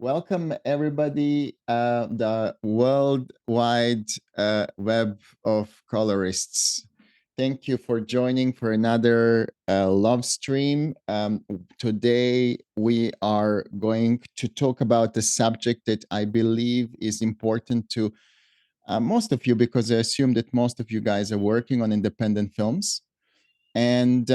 Welcome, everybody, the worldwide web of colorists. Thank you for joining for another love stream. Today, we are going to talk about a subject that I believe is important to most of you, because I assume that most of you guys are working on independent films. And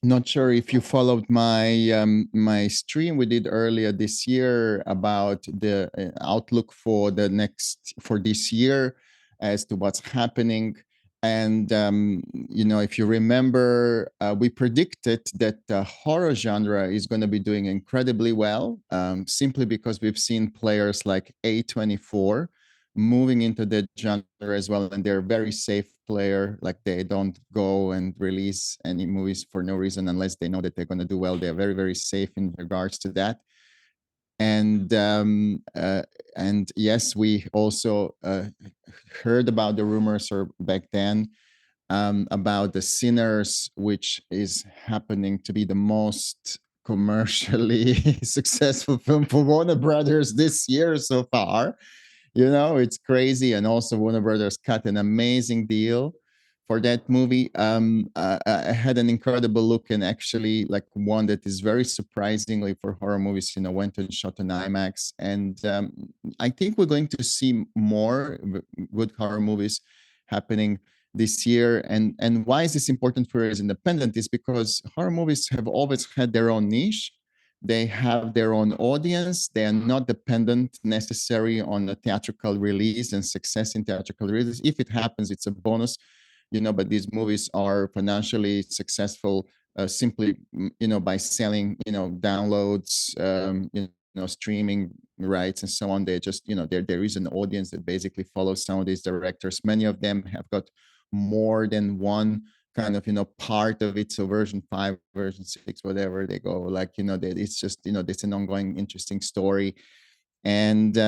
not sure if you followed my stream we did earlier this year about the outlook for this year as to what's happening. And if you remember, we predicted that the horror genre is going to be doing incredibly well, simply because we've seen players like A24 moving into the genre as well, and they're a very safe player. Like, they don't go and release any movies for no reason unless they know that they're going to do well. They're very, very safe in regards to that. And yes, we also heard about the rumors or back then about The Sinners, which is happening to be the most commercially successful film for Warner Brothers this year so far. It's crazy. And also Warner Brothers cut an amazing deal for that movie. I had an incredible look, and actually, like, one that is very surprisingly for horror movies, went and shot an IMAX. And I think we're going to see more good horror movies happening this year. And why is this important for us independent? Is because horror movies have always had their own niche. They have their own audience. They are not dependent necessarily on a theatrical release and success in theatrical release. If it happens, it's a bonus, but these movies are financially successful simply, by selling, downloads, streaming rights and so on. They just, there is an audience that basically follows some of these directors. Many of them have got more than one kind of part of it. So version 5, version 6, whatever they go, like, it's just, it's an ongoing interesting story. And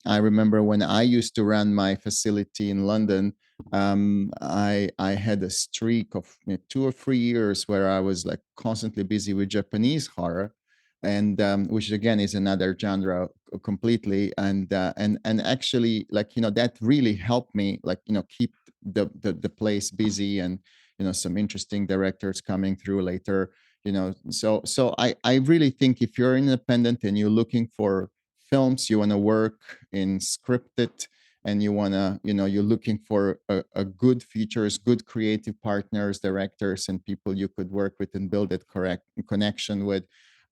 I remember when I used to run my facility in London, I had a streak of 2 or 3 years where I was like constantly busy with Japanese horror, and which again is another genre completely. And actually, like, that really helped me, like, keep the place busy, and some interesting directors coming through later. So I really think if you're independent and you're looking for films, you want to work in scripted, and you want to, you're looking for a good features, good creative partners, directors, and people you could work with and build that correct connection with,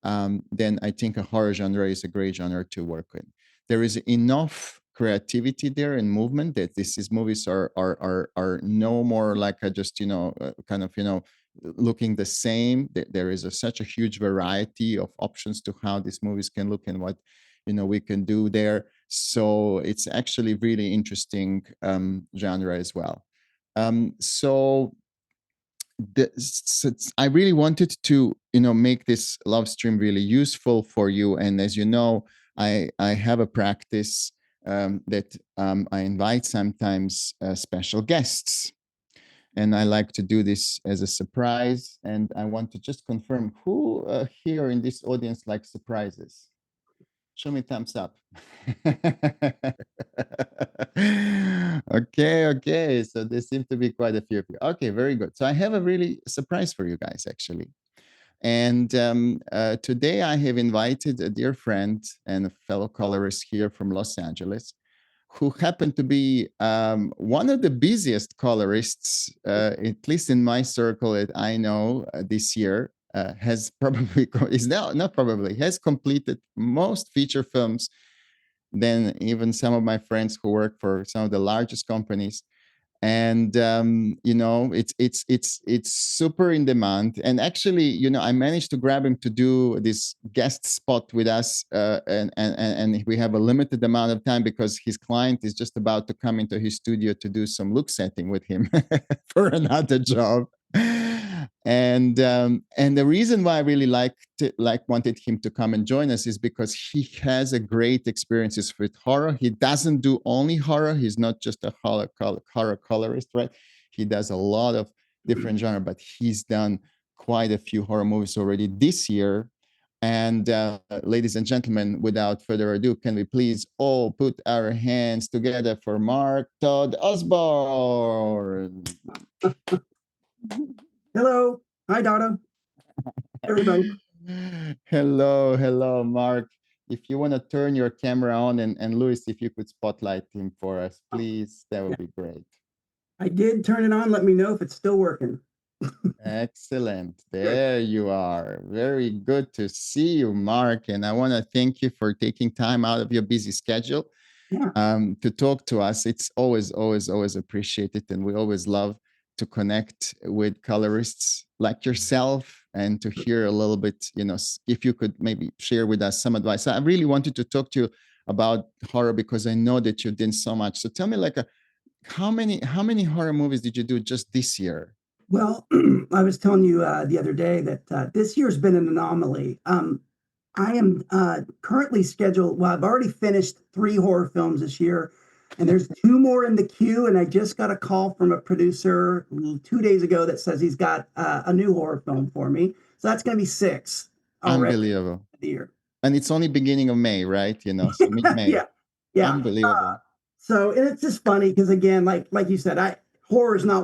then I think a horror genre is a great genre to work with. There is enough creativity there and movement that these movies are no more like a just kind of looking the same. There is such a huge variety of options to how these movies can look and what we can do there. So it's actually really interesting genre as well. So I really wanted to make this love stream really useful for you. And as you know, I have a practice that I invite sometimes special guests, and I like to do this as a surprise. And I want to just confirm who here in this audience likes surprises. Show me thumbs up. Okay. So there seem to be quite a few of you. Okay, very good. So I have a really surprise for you guys, actually. And today I have invited a dear friend and a fellow colorist here from Los Angeles, who happened to be one of the busiest colorists, at least in my circle that I know this year. Has probably is now not probably has completed most feature films than even some of my friends who work for some of the largest companies. And it's super in demand. And actually, I managed to grab him to do this guest spot with us, and we have a limited amount of time because his client is just about to come into his studio to do some look setting with him for another job. And the reason why I really wanted him to come and join us is because he has a great experiences with horror. He doesn't do only horror. He's not just a horror colorist, right? He does a lot of different genre, but he's done quite a few horror movies already this year. And ladies and gentlemen, without further ado, can we please all put our hands together for Mark Todd Osborne? Hello. Hi, Dado. Everybody. Hello, Mark. If you want to turn your camera on, and Louis, if you could spotlight him for us, please, that would be great. I did turn it on. Let me know if it's still working. Excellent. There you are. Very good to see you, Mark. And I want to thank you for taking time out of your busy schedule Yeah. to talk to us. It's always appreciated. And we always love to connect with colorists like yourself and to hear a little bit, if you could maybe share with us some advice. I really wanted to talk to you about horror because I know that you did so much. So tell me, how many horror movies did you do just this year? Well, I was telling you the other day that this year's been an anomaly. I am currently scheduled. Well, I've already finished 3 horror films this year, and there's 2 more in the queue. And I just got a call from a producer 2 days ago that says he's got a new horror film for me. So that's going to be 6 already Unbelievable. the year. And it's only beginning of May, right? So mid-May. Yeah, yeah. Unbelievable. So and it's just funny because again, like you said, horror is not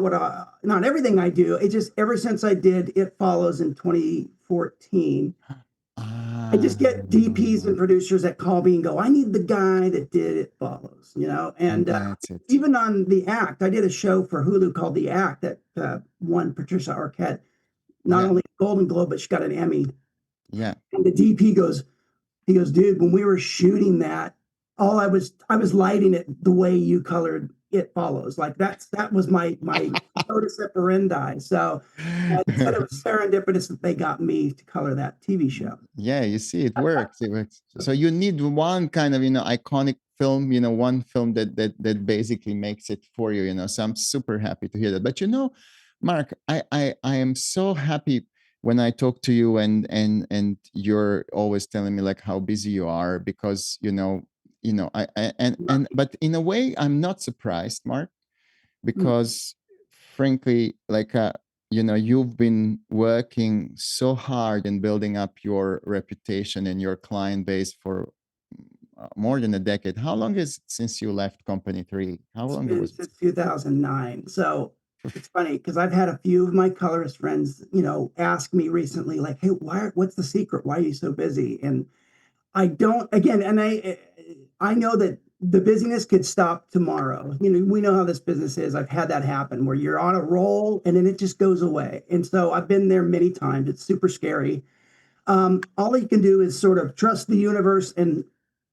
everything I do. It just ever since I did It Follows in 2014, I just get DPs and producers that call me and go, I need the guy that did It Follows, and and that's it. even on The Act, I did a show for Hulu called The Act that won Patricia Arquette not only a Golden Globe, but she got an Emmy. Yeah. And the DP goes, he goes, dude, when we were shooting that, I was lighting it the way you colored It Follows. Like that was my modus operandi. So he said it was serendipitous that they got me to color that TV show. Yeah, you see, it works. It works. So you need one kind of, iconic film, one film that basically makes it for you, So I'm super happy to hear that. But Mark, I am so happy when I talk to you and you're always telling me like how busy you are because but in a way I'm not surprised, Mark, because frankly, you've been working so hard in building up your reputation and your client base for more than a decade. How long is it since you left Company 3? How long it was? Since 2009. So it's funny because I've had a few of my colorist friends, ask me recently, like, "Hey, what's the secret? Why are you so busy?" And I don't, again, and I know that the busyness could stop tomorrow. We know how this business is. I've had that happen where you're on a roll and then it just goes away. And so I've been there many times. It's super scary. All you can do is sort of trust the universe and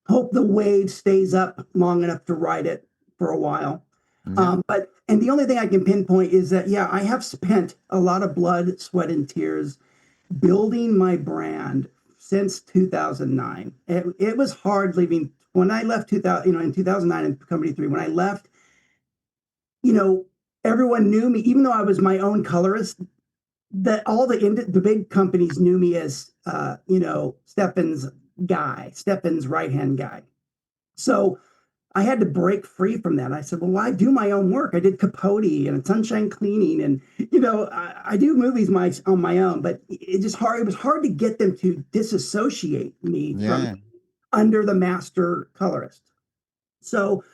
hope the wave stays up long enough to ride it for a while. Yeah. And the only thing I can pinpoint is that, yeah, I have spent a lot of blood, sweat, and tears building my brand since 2009. It was hard leaving when I left 2000, in 2009 in Company 3. When I left, everyone knew me, even though I was my own colorist. That all the big companies knew me as Stephan's right hand guy. So I had to break free from that. I said, well, why do my own work? I did Capote and Sunshine Cleaning, and I do movies on my own. But it was hard to get them to disassociate me from under the master colorist. So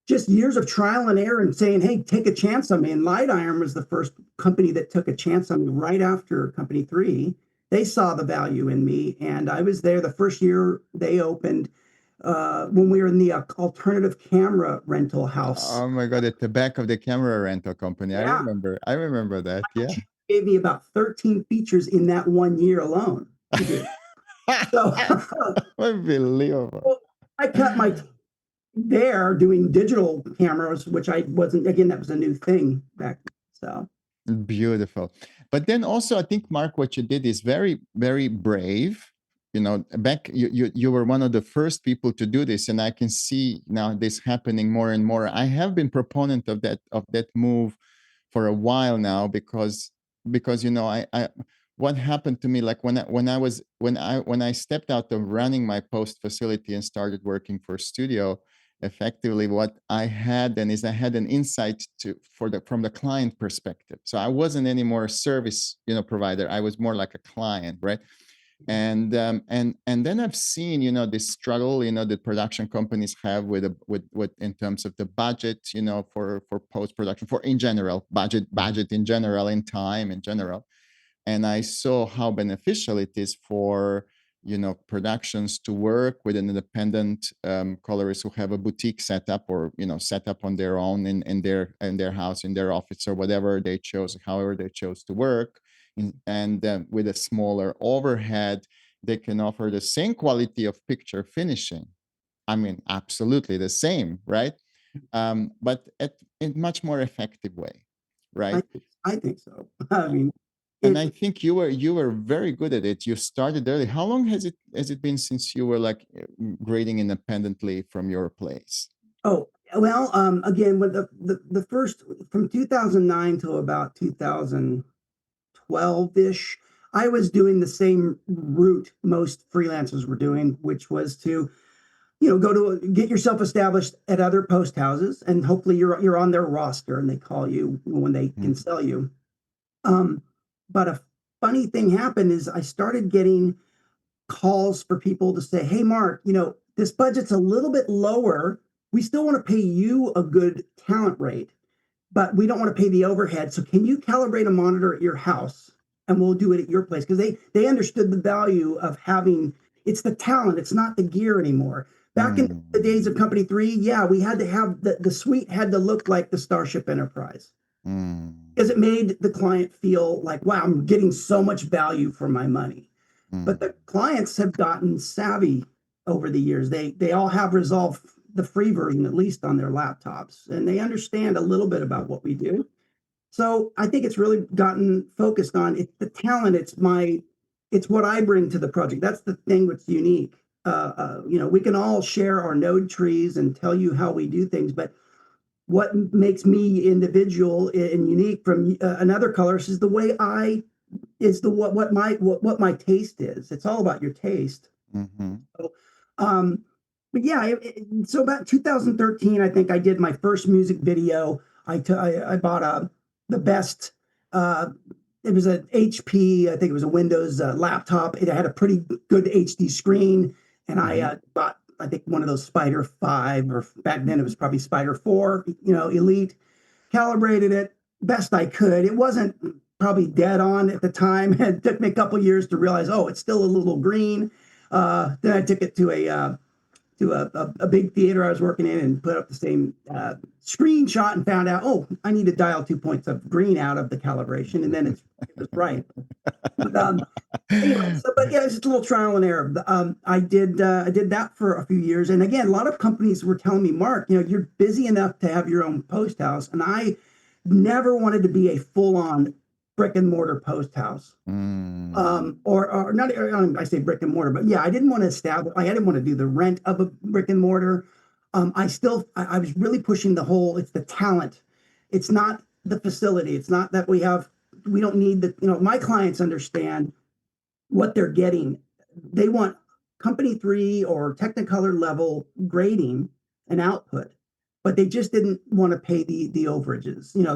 just years of trial and error and saying, hey, take a chance on me. And Light Iron was the first company that took a chance on me right after Company 3. They saw the value in me, and I was there the first year they opened when we were in the alternative camera rental house. Oh my God, at the back of the camera rental company. Yeah. I remember that. Yeah. Gave me about 13 features in that 1 year alone to do. So unbelievable. Well, I cut my there doing digital cameras, which I wasn't, again, that was a new thing back then. So beautiful. But then also I think, Mark, what you did is very, very brave. Back you were one of the first people to do this, and I can see now this happening more and more. I have been proponent of that move for a while now because I what happened to me, like when I stepped out of running my post facility and started working for studio, effectively what I had then is I had an insight from the client perspective. So I wasn't any more a service provider. I was more like a client, right? And then I've seen, this struggle, that production companies have with in terms of the budget, for post production, for in general budget in general, in time in general. And I saw how beneficial it is for productions to work with an independent colorist who have a boutique setup, or set up on their own in their house, in their office, or whatever they chose, however they chose to work. And with a smaller overhead, they can offer the same quality of picture finishing. I mean, absolutely the same, right? But in much more effective way, I right? I think so. I mean, And it. I think you were very good at it. You started early. How long has it been since you were like grading independently from your place? Oh, well, again, with the first from 2009 till about 2012-ish, I was doing the same route most freelancers were doing, which was to, go to get yourself established at other post houses, and hopefully you're on their roster and they call you when they can Mm, sell you. Um, but a funny thing happened is I started getting calls for people to say, "Hey, Mark, this budget's a little bit lower. We still want to pay you a good talent rate, but we don't want to pay the overhead. So can you calibrate a monitor at your house, and we'll do it at your place?" Because they understood the value of having, it's the talent, it's not the gear anymore. Back in the mm, days of Company 3, yeah, we had to have the suite had to look like the Starship Enterprise, mm, because it made the client feel like, wow, I'm getting so much value for my money. But mm, the clients have gotten savvy over the years. They all have Resolve, the free version, at least on their laptops, and they understand a little bit about what we do. So I think it's really gotten focused on it's the talent. It's what I bring to the project. That's the thing that's unique. We can all share our node trees and tell you how we do things, but what makes me individual and unique from another colorist is the way I is the what my taste is. It's all about your taste. mhm, So, um, but yeah, so about 2013, I think I did my first music video. I bought the best. Uh, it was an HP. I think it was a Windows laptop. It had a pretty good HD screen, and I mhm, bought, I think, one of those Spider 5, or back then it was probably Spider 4. Elite. Calibrated it best I could. It wasn't probably dead on at the time. It took me a couple years to realize, oh, it's still a little green. Then I took it to a big theater I was working in and put up the same screenshot and found out, oh, I need to dial 2 points of green out of the calibration, and then it was right. But anyway, but yeah, it's just a little trial and error. I did that for a few years, and again, a lot of companies were telling me, Mark, you're busy enough to have your own post house, and I never wanted to be a full-on brick and mortar post house. mm, Or not, I say brick and mortar, but yeah, I didn't want to establish, like, I didn't want to do the rent of a brick and mortar. I was really pushing the whole, it's the talent. It's not the facility. It's not that we don't need my clients understand what they're getting. They want Company 3 or Technicolor level grading and output, but they just didn't want to pay the overages, yeah,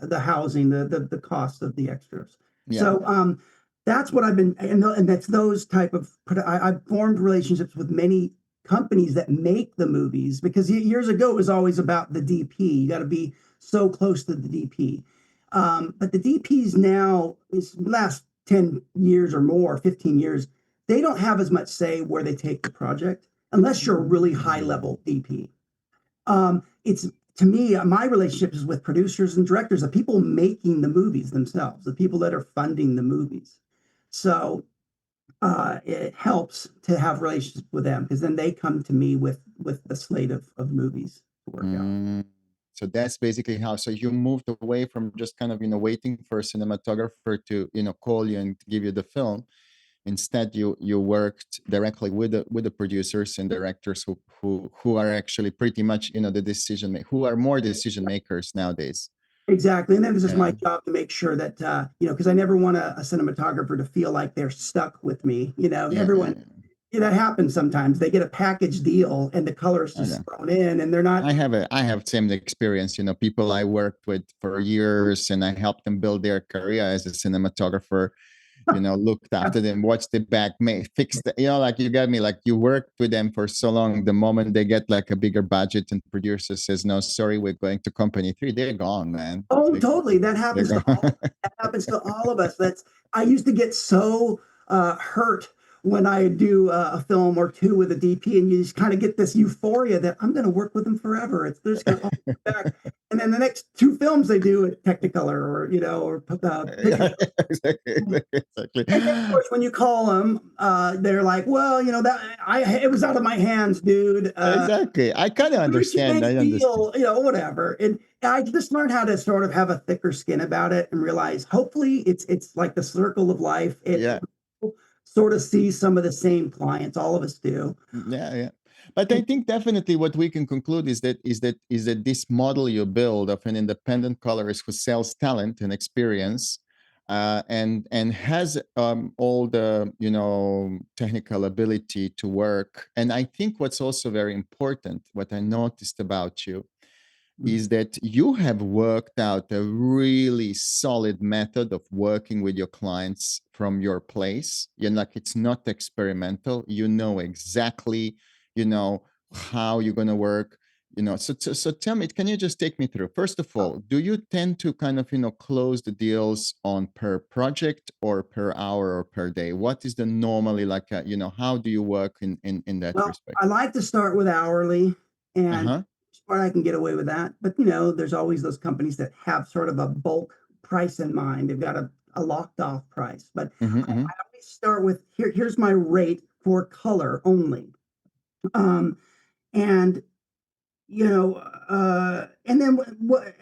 the housing, the cost of the extras. yeah, So that's what I've been, and that's those type of. I've formed relationships with many companies that make the movies, because years ago it was always about the DP. You got to be so close to the DP. But the DPs now, is last 10 years or more, 15 years, they don't have as much say where they take the project unless you're a really high level DP. It's To me, my relationship is with producers and directors, the people making the movies themselves, the people that are funding the movies. So it helps to have relationships with them, because then they come to me with the slate of movies to work out. mm. So that's basically how. So you moved away from just kind of waiting for a cinematographer to call you and give you the film. Instead, you worked directly with the producers and directors who are actually pretty much the who are more decision makers nowadays. Exactly. And then it's just my Yeah, job to make sure that, because I never want a cinematographer to feel like they're stuck with me. yeah, yeah, Everyone, yeah. that happens sometimes. They get a package deal and the color is I just know. thrown in, and they're not. I have same experience. People I worked with for years, and I helped them build their career as a cinematographer. looked after them, watched the back, fixed the, like you got me, like you worked with them for so long. The moment they get like a bigger budget and producer says, no, sorry, we're going to company 3, they're gone, man. Oh, totally. That They're happens to gone. that happens to all of us. I used to get so hurt when I do a film or two with a DP, and you just kind of get this euphoria that I'm going to work with them forever. They're just going to come back, and then the next two films they do at Technicolor or Yeah, Picture. exactly. And then, of course, when you call them, they're like, "Well, it was out of my hands, dude. Exactly. I kind of understand. Nice I understand. deal, whatever." And I just learned how to sort of have a thicker skin about it and realize, hopefully, it's like the circle of life. Yeah. Sort of see some of the same clients. All of us do. Yeah. But I think definitely what we can conclude is that this model you build of an independent colorist who sells talent and experience, and has all the technical ability to work. And I think what's also very important, what I noticed about you, is that you have worked out a really solid method of working with your clients from your place. Like, it's not experimental. You know exactly, how you're going to work. So tell me, can you just take me through? First of all, do you tend to kind of close the deals on per project or per hour or per day? What is the normally like? How do you work in that Well, respect? I like to start with hourly, and Uh-huh. part I can get away with that. But there's always those companies that have sort of a bulk price in mind. They've got a locked off price. But I always start with here's my rate for color only. Um, and and then what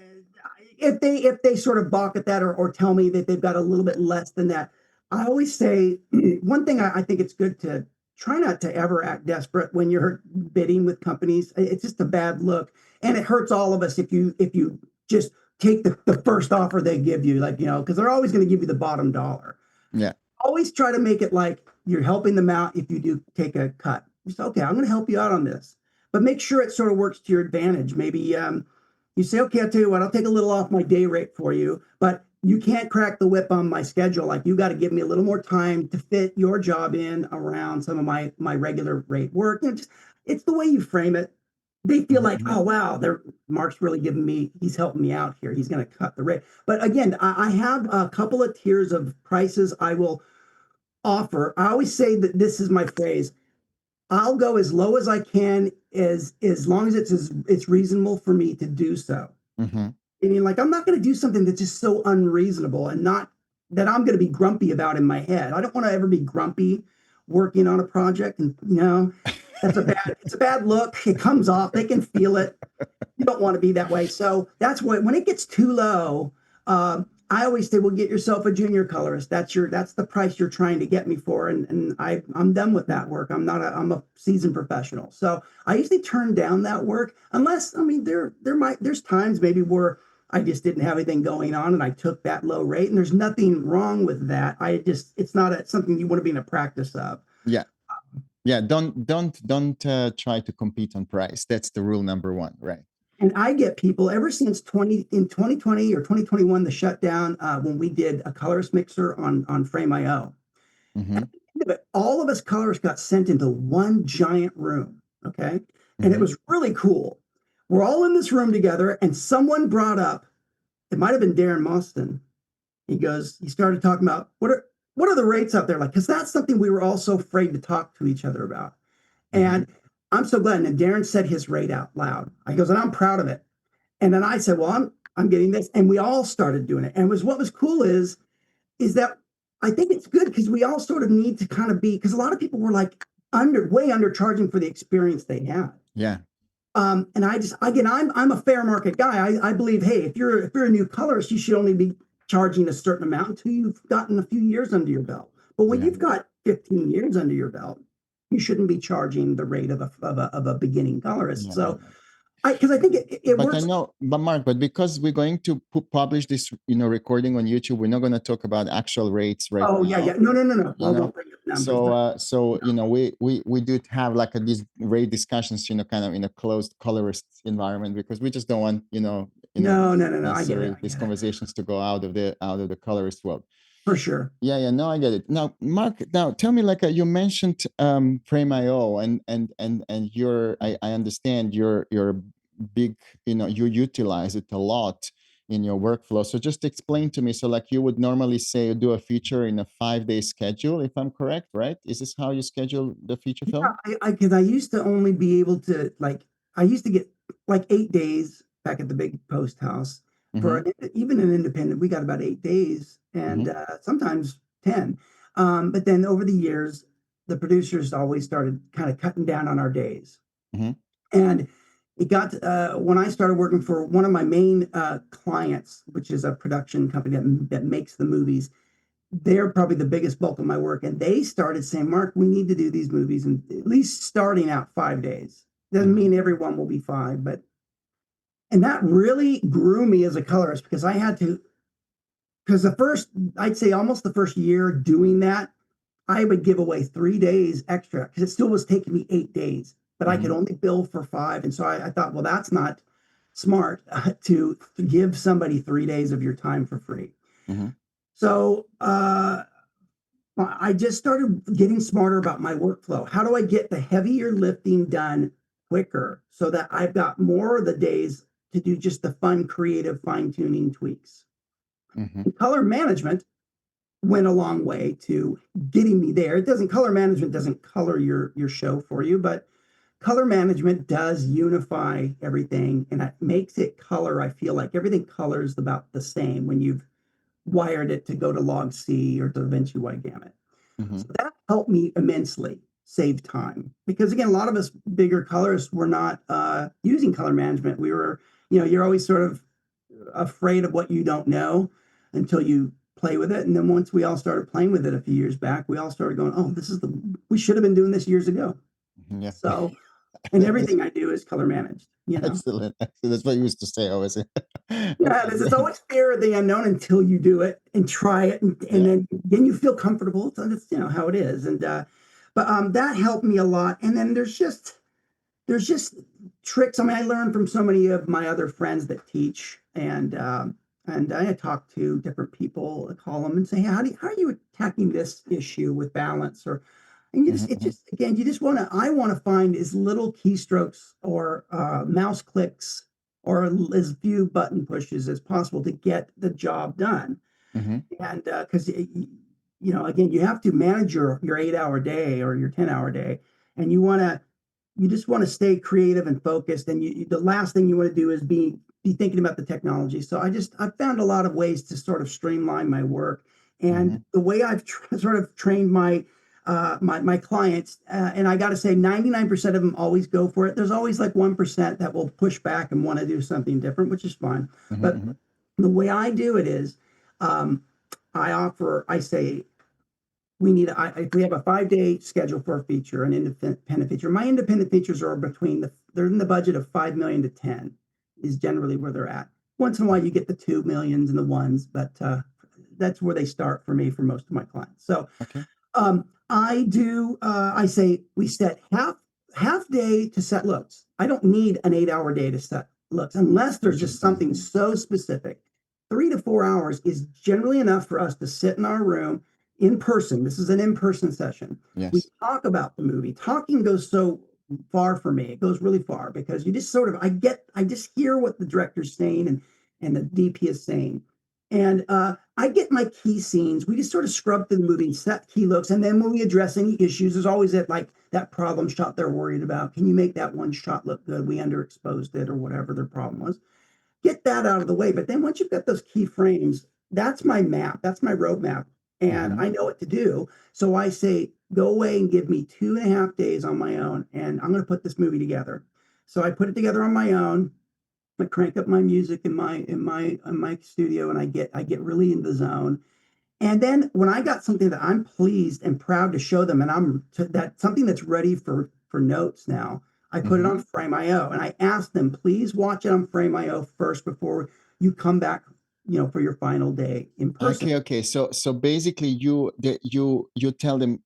if they sort of balk at that, or tell me that they've got a little bit less than that, I always say one thing. I think it's good to try not to ever act desperate when you're bidding with companies. It's just a bad look, and it hurts all of us if you just take the first offer they give you, like, because they're always going to give you the bottom dollar. Yeah. Always try to make it like you're helping them out. If you do take a cut, you say, okay, I'm going to help you out on this, but make sure it sort of works to your advantage. Maybe you say, okay, I'll tell you what, I'll take a little off my day rate for you, but you can't crack the whip on my schedule. Like, you got to give me a little more time to fit your job in around some of my regular rate work. It's the way you frame it. They feel like, oh wow, Mark's really he's helping me out here. He's going to cut the rate. But again, I have a couple of tiers of prices I will offer. I always say that this is my phrase. I'll go as low as I can, as long as it's reasonable for me to do so. Mm-hmm. I mean, like, I'm not going to do something that's just so unreasonable and not that I'm going to be grumpy about in my head. I don't want to ever be grumpy working on a project, and it's a bad look. It comes off. They can feel it. You don't want to be that way. So that's when it gets too low. I always say, well, get yourself a junior colorist. That's the price you're trying to get me for, and I'm done with that work. I'm a seasoned professional, so I usually turn down that work unless, I mean, there's times maybe where I just didn't have anything going on and I took that low rate, and there's nothing wrong with that. It's not something you want to be in a practice of. Yeah. Don't try to compete on price. That's the rule number one, right? And I get people ever since 2020 or 2021, the shutdown, when we did a colorist mixer on Frame.io. Mm-hmm. All of us colorists got sent into one giant room. Okay. And it Mm-hmm. was really cool. We're all in this room together, and someone brought up, it might have been Darren Moston. He started talking about what are the rates out there like? Because that's something we were all so afraid to talk to each other about. And I'm so glad. And Darren said his rate out loud. I goes, and I'm proud of it. And then I said, well, I'm getting this. And we all started doing it. And what was cool is that I think it's good because we all sort of need to kind of be, because a lot of people were like way undercharging for the experience they had. Yeah. And I'm a fair market guy. I believe, hey, if you're a new colorist, you should only be charging a certain amount until you've gotten a few years under your belt. But when you've got 15 years under your belt, you shouldn't be charging the rate of a beginning colorist. So, because I think it but works. I know, but Mark, but because we're going to publish this, recording on YouTube, we're not going to talk about actual rates right now. Oh yeah. No. Well, don't bring up numbers. So we do have like these rate discussions, kind of in a closed colorist environment, because we just don't want, No. I get it. these conversations to go out of the colorist world. for sure. Yeah, no, I get it. Now, Mark, now tell me, like you mentioned Frame.io, and I understand you're big, you utilize it a lot in your workflow. So just explain to me. So like you would normally say do a feature in a 5-day schedule, if I'm correct, right? Is this how you schedule the feature Yeah, film? because I used to only be able to like I used to get like 8 days back at the big post house for Mm-hmm. even an independent. We got about 8 days and Mm-hmm. sometimes 10. But then over the years, the producers always started kind of cutting down on our days, Mm-hmm. and it got when I started working for one of my main clients, which is a production company that makes the movies. They're probably the biggest bulk of my work. And they started saying, Mark, we need to do these movies in at least starting out 5 days. Doesn't Mm-hmm. mean everyone will be five, but and that really grew me as a colorist because I had to, because I'd say almost the first year doing that, I would give away 3 days extra because it still was taking me 8 days, but I could Mm-hmm. only bill for five. And so I thought, well, that's not smart to give somebody 3 days of your time for free. Mm-hmm. So I just started getting smarter about my workflow. How do I get the heavier lifting done quicker so that I've got more of the days to do just the fun, creative, fine tuning tweaks? Mm-hmm. And color management went a long way to getting me there. Color management doesn't color your show for you, but color management does unify everything and it makes it color. I feel like everything colors about the same when you've wired it to go to log C or DaVinci Wide Gamut. Mm-hmm. So that helped me immensely save time because again, a lot of us bigger colorists were not using color management. We were, you're always sort of afraid of what you don't know until you play with it. And then once we all started playing with it a few years back, we all started going, oh, we should have been doing this years ago. Yeah. So, and everything I do is color managed. Excellent. Excellent. That's what you used to say always. Yeah, Okay, it's great. always fear of the unknown until you do it and try it, and Yeah. then you feel comfortable. So that's how it is, and but that helped me a lot. And then there's just tricks. I mean, I learned from so many of my other friends that teach, and I talk to different people, call them and say, hey, how are you attacking this issue with balance? Or and it Mm-hmm. just again, I want to find as little keystrokes or mouse clicks or as few button pushes as possible to get the job done. Mm-hmm. And because again, you have to manage your 8 hour day or your 10 hour day, and you just want to stay creative and focused. And the last thing you want to do is be thinking about the technology. So I found a lot of ways to sort of streamline my work, Mm-hmm. and the way I've sort of trained my clients, and I got to say, 99% of them always go for it. There's always like 1% that will push back and want to do something different, which is fine. But Mm-hmm. the way I do it is, um, I say, if we have a 5 day schedule for a feature, an independent feature. My independent features are they're in the budget of 5 million to 10 is generally where they're at. Once in a while, you get the 2 millions and the ones, but that's where they start for me for most of my clients. So Okay. I say we set half day to set looks. I don't need an 8 hour day to set looks unless there's just something so specific. 3 to 4 hours is generally enough for us to sit in our room in person. This is an in-person session. We Yes. talk about the movie. Talking goes so far for me. It goes really far because you just sort of I just hear what the director's saying and the DP is saying. And I get my key scenes. We just sort of scrub through the movie, set key looks, and then when we address any issues, there's always that problem shot they're worried about. Can you make that one shot look good? We underexposed it or whatever their problem was. Get that out of the way. But then once you've got those key frames, that's my map. That's my roadmap. And Mm-hmm. I know what to do. So I say, go away and give me 2.5 days on my own, and I'm going to put this movie together. So I put it together on my own. I crank up my music in my studio, and I get really in the zone. And then when I got something that I'm pleased and proud to show them, and that something that's ready for notes now, I put it Mm-hmm. on Frame.io, and I asked them, please watch it on Frame.io first before you come back, for your final day in person. Okay, okay. So basically you tell them,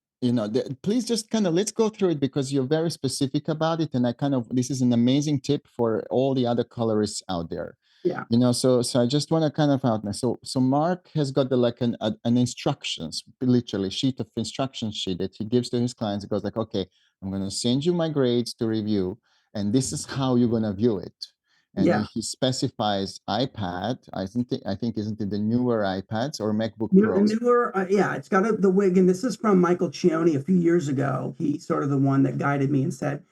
please just kind of let's go through it because you're very specific about it. And this is an amazing tip for all the other colorists out there. Yeah. So I just want to kind of outline. So Mark has got an instructions, literally sheet of instruction sheet that he gives to his clients. He goes like, okay, I'm going to send you my grades to review, and this is how you're going to view it. And Yeah. he specifies iPad. I think isn't it the newer iPads or MacBook The Pros? newer, yeah, it's got the wig, and this is from Michael Cioni a few years ago. He's sort of the one that guided me and said,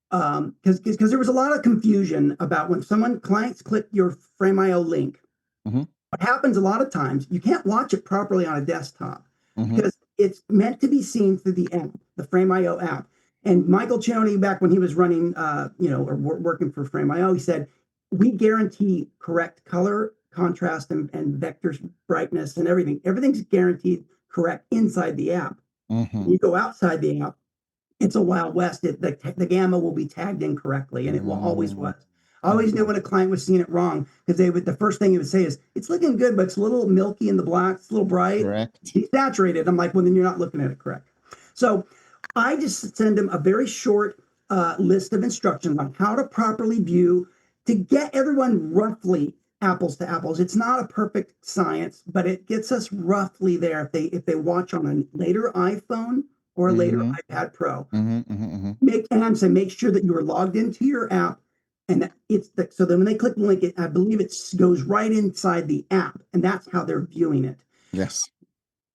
because there was a lot of confusion about when clients click your Frame.io link. Mm-hmm. What happens a lot of times, you can't watch it properly on a desktop Mm-hmm. because it's meant to be seen through the app, the Frame.io app. And Michael Cioni, back when he was running, or working for Frame.io, he said, we guarantee correct color, contrast, and vector brightness and everything. Everything's guaranteed correct inside the app. Mm-hmm. You go outside the app, it's a Wild West. The gamma will be tagged incorrectly, and it will always was. I always knew when a client was seeing it wrong because the first thing he would say is, "It's looking good, but it's a little milky in the black. It's a little bright, Correct. desaturated." I'm like, "Well, then you're not looking at it correct." So I just send him a very short list of instructions on how to properly view to get everyone roughly apples to apples. It's not a perfect science, but it gets us roughly there if they watch on a later iPhone or a later Mm-hmm. iPad Pro. Mm-hmm. Mm-hmm. Make sure that you are logged into your app, and that so then when they click the link, I believe it goes right inside the app, and that's how they're viewing it. Yes.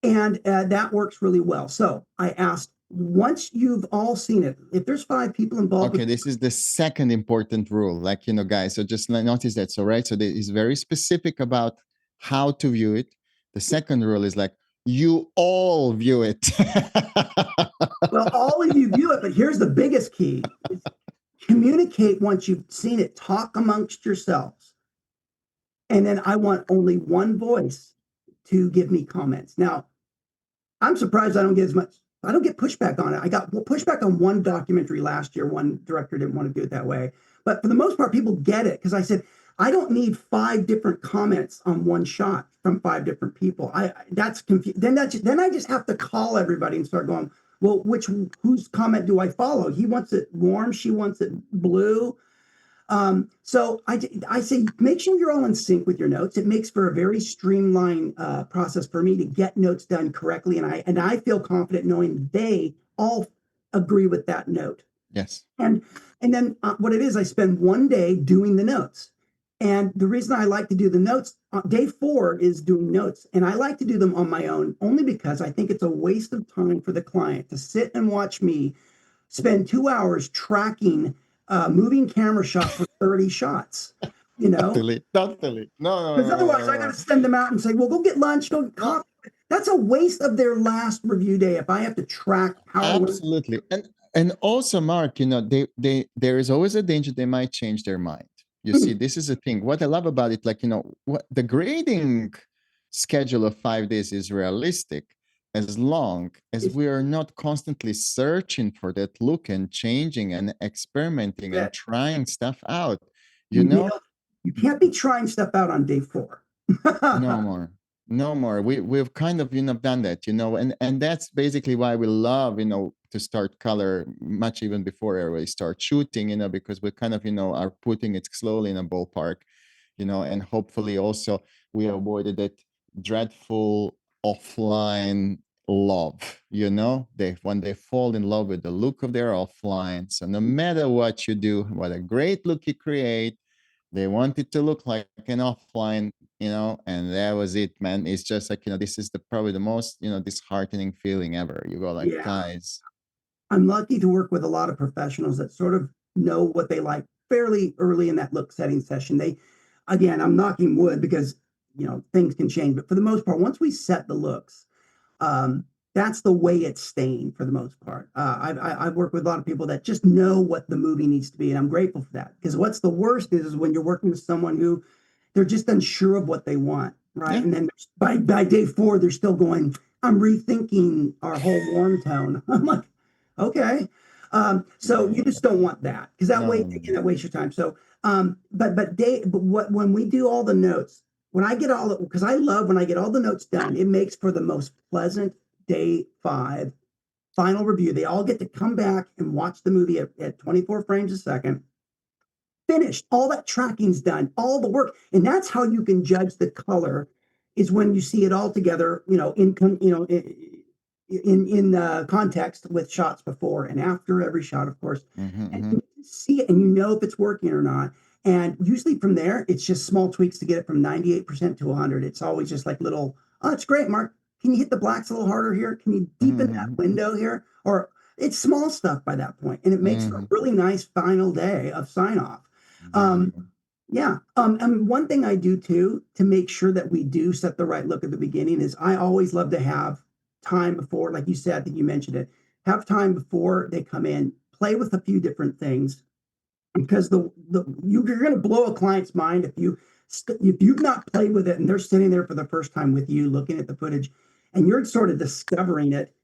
And that works really well. So I asked, once you've all seen it, if there's 5 people involved Okay, with, this is the second important rule. Like, guys, so just notice that. So, right, so he's very specific about how to view it. The second rule is like, you all view it. well, all of you view it, but here's the biggest key: is communicate once you've seen it. Talk amongst yourselves, and then I want only one voice to give me comments. Now, I'm surprised I don't get as much. I don't get pushback on it. I got pushback on one documentary last year. One director didn't want to do it that way, but for the most part, people get it because I said I don't need 5 different comments on one shot from 5 different people. That's confusing. Then I just have to call everybody and start going, well, whose comment do I follow? He wants it warm. She wants it blue. So I say, make sure you're all in sync with your notes. It makes for a very streamlined process for me to get notes done correctly. And I feel confident knowing they all agree with that note. Yes. And then what it is, I spend one day doing the notes. And the reason I like to do the notes, day 4 is doing notes. And I like to do them on my own only because I think it's a waste of time for the client to sit and watch me spend 2 hours tracking moving camera shot for 30 shots, Totally. Totally. No, because no, no, otherwise no, I no, got no. to send them out and say, well, go get lunch, go get No, coffee. That's a waste of their last review day if I have to track how. absolutely. And also, Mark, there is always a danger they might change their mind. You see, this is the thing. What I love about it, like, what the grading schedule of 5 days is realistic as long as we are not constantly searching for that look and changing and experimenting and That trying stuff out. You you know, nailed. You can't be trying stuff out on day 4. no more. No more. We've kind of, done that, and that's basically why we love, to start color much even before we start shooting, because we kind of, are putting it slowly in a ballpark, and hopefully also we avoided that dreadful offline love, when they fall in love with the look of their offline. So no matter what you do, what a great look you create, they want it to look like an offline, and that was it, man. It's just like, this is probably the most, disheartening feeling ever. You go like, Yeah, guys. I'm lucky to work with a lot of professionals that sort of know what they like fairly early in that look setting session. Again, I'm knocking wood because things can change, but for the most part, once we set the looks, um, that's the way it's staying for the most part. I've worked with a lot of people that just know what the movie needs to be, and I'm grateful for that. Because what's the worst is when you're working with someone who they're just unsure of what they want, right? Yeah. And then by day 4, they're still going, I'm rethinking our whole warm tone. I'm like, okay. So you just don't want that because that No, way no, no, again, no. that wastes your time. So but what when we do all the notes, when I get all because I love when I get all the notes done, it makes for the most pleasant day 5 final review. They all get to come back and watch the movie at 24 frames a second. finished. All that tracking's done, all the work. And that's how you can judge the color is when you see it all together, in context with shots before and after every shot, of course. And you see it and you know if it's working or not. And usually from there, it's just small tweaks to get it from 98% to 100. It's always just like little, oh, it's great, Mark. Can you hit the blacks a little harder here? Can you deepen that window here? Or it's small stuff by that point, and it makes for a really nice final day of sign off. Yeah. And one thing I do too to make sure that we do set the right look at the beginning is I always love to have time before, like you said, that you mentioned it, have time before they come in, play with a few different things because you're going to blow a client's mind if you've not played with it and they're sitting there for the first time with you looking at the footage and you're sort of discovering it.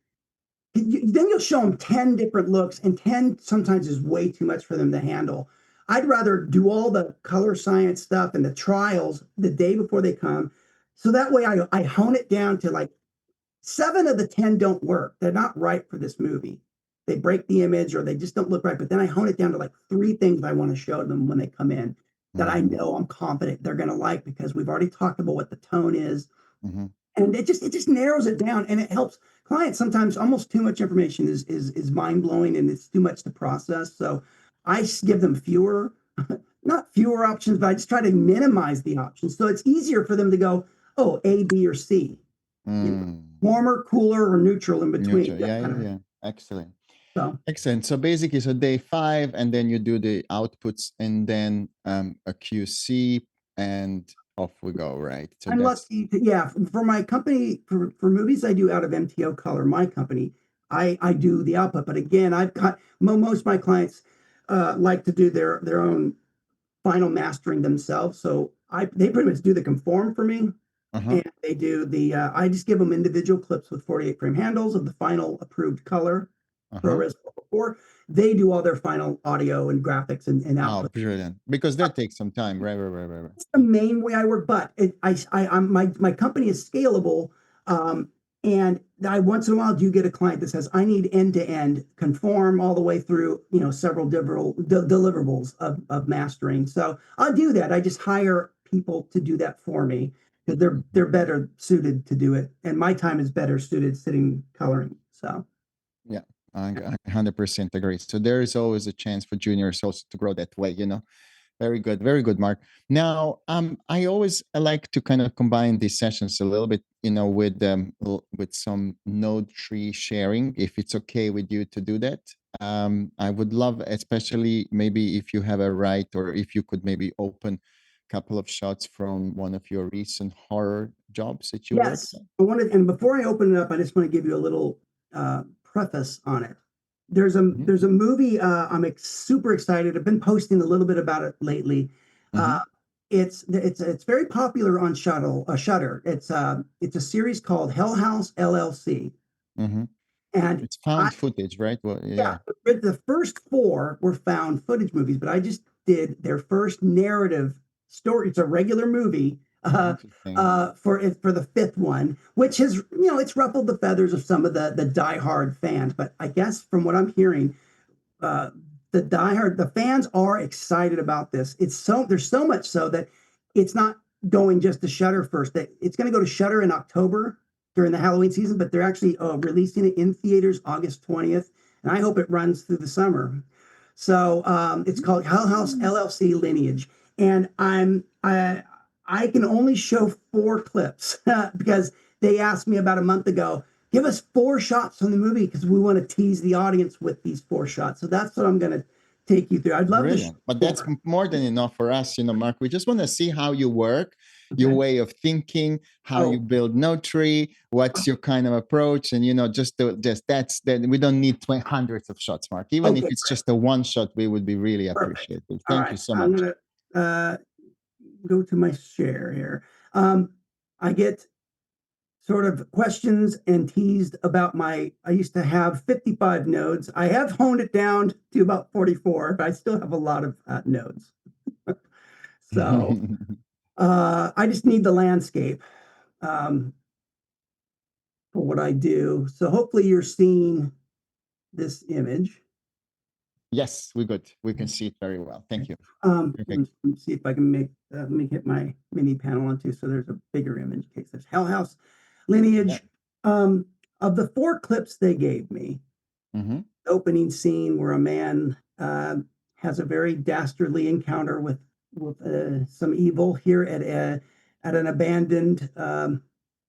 Then you'll show them 10 different looks, and 10 sometimes is way too much for them to handle. I'd rather do all the color science stuff and the trials the day before they come. So that way I hone it down to like 7 of the 10 don't work. They're not right for this movie. They break the image or they just don't look right. But then I hone it down to like 3 things I want to show them when they come in that I know I'm confident they're going to like because we've already talked about what the tone is. And it just narrows it down and it helps clients. Sometimes almost too much information is mind-blowing and it's too much to process. So I give them not fewer options, but I just try to minimize the options. So it's easier for them to go, oh, A, B, or C. Warmer, cooler, or neutral in between. Yeah. Excellent. So Excellent. So basically, so day 5, and then you do the outputs, and then a QC, and off we go, right? So I'm that's lucky for my company, for movies I do out of MTO Color, my company, I do the output. But again, I've got most of my clients like to do their own final mastering themselves. So they pretty much do the conform for me. And they do I just give them individual clips with 48 frame handles of the final approved color. ProRes 4. They do all their final audio and graphics and output. Brilliant. Because that takes some time. Right. That's the main way I work. But my company is scalable. And I once in a while do get a client that says, I need end to end conform all the way through, several deliverables of mastering. So I'll do that. I just hire people to do that for me because they're better suited to do it. And my time is better suited sitting coloring. So yeah, I 100% agree. So there is always a chance for juniors also to grow that way, Very good, Mark. Now, I always like to kind of combine these sessions a little bit, with some node tree sharing, if it's okay with you to do that. I would love, especially maybe if you have a right, or if you could maybe open a couple of shots from one of your recent horror jobs that you worked yes, on. I wanted, and before I open it up, I just want to give you a little preface on it. There's a movie I'm super excited. I've been posting a little bit about it lately. It's very popular on Shudder. It's a series called Hell House LLC, and It's found footage, right? Well, yeah. the first 4 were found footage movies, but I just did their first narrative story. It's a regular movie for the 5th one, which has it's ruffled the feathers of some of the diehard fans. But I guess from what I'm hearing, the fans are excited about this. There's so much so that it's not going just to Shudder first. That it's going to go to Shudder in October during the Halloween season, but they're actually releasing it in theaters August 20th, and I hope it runs through the summer. So it's called Hell House LLC Lineage, and I can only show 4 clips because they asked me about a month ago, give us 4 shots from the movie because we want to tease the audience with these 4 shots. So that's what I'm going to take you through. I'd love to. But that's more than enough for us, Mark. We just want to see how you work, your way of thinking, how you build node tree, what's your kind of approach, and that's that. We don't need hundreds of shots, Mark. Even if it's just a 1 shot, we would be really appreciative. Thank you so much. I'm gonna go to my share here. I get sort of questions and teased about I used to have 55 nodes. I have honed it down to about 44, but I still have a lot of nodes. So I just need the landscape for what I do. So hopefully you're seeing this image. Yes, we're good. We can see it very well. Thank you. Let Perfect. me see if I can let me hit my mini panel onto so there's a bigger image in case there's Hell House, Yeah. Lineage. Of the 4 clips they gave me, Mm-hmm. opening scene where a man has a very dastardly encounter with some evil here at an abandoned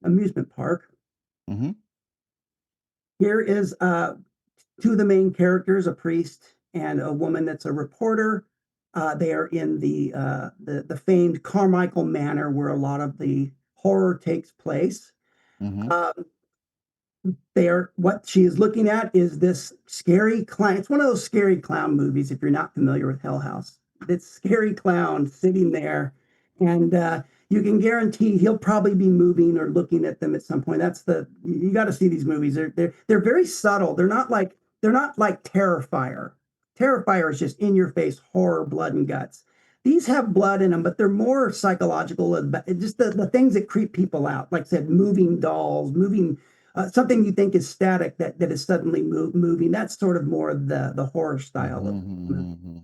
amusement park. Mm-hmm. Here is two of the main characters, a priest and a woman that's a reporter. They are in the famed Carmichael Manor, where a lot of the horror takes place. Mm-hmm. Um, they are what she is looking at is this scary clown. It's one of those scary clown movies. If you're not familiar with Hell House, this scary clown sitting there, and you can guarantee he'll probably be moving or looking at them at some point. That's the you got to see these movies. They're very subtle. They're not like Terrifier. Terrifier is just in your face horror, blood and guts. These have blood in them, but they're more psychological. Just the things that creep people out. Like I said, moving dolls, moving something you think is static that is suddenly moving. That's sort of more the horror style of movie. Mm-hmm.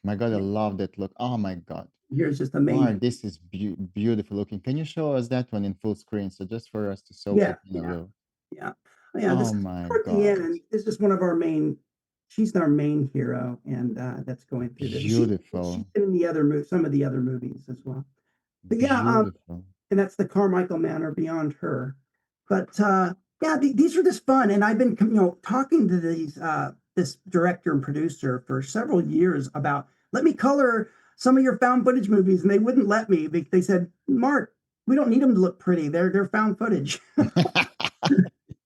My God, I love that look. Oh my God. Here's just Mark, amazing. this is beautiful looking. Can you show us that one in full screen? So just for us to soak Yeah, it in a yeah, little. yeah, yeah. This Oh is my toward the end, God. and this is one of our main. She's our main hero, and that's going through this. She's Beautiful. been in the other some of the other movies as well. But yeah, Beautiful. and that's the Carmichael Manor beyond her. But yeah, these are just fun, and I've been talking to this director and producer for several years about let me color some of your found footage movies, and they wouldn't let me. They said, Mark, we don't need them to look pretty. They're found footage.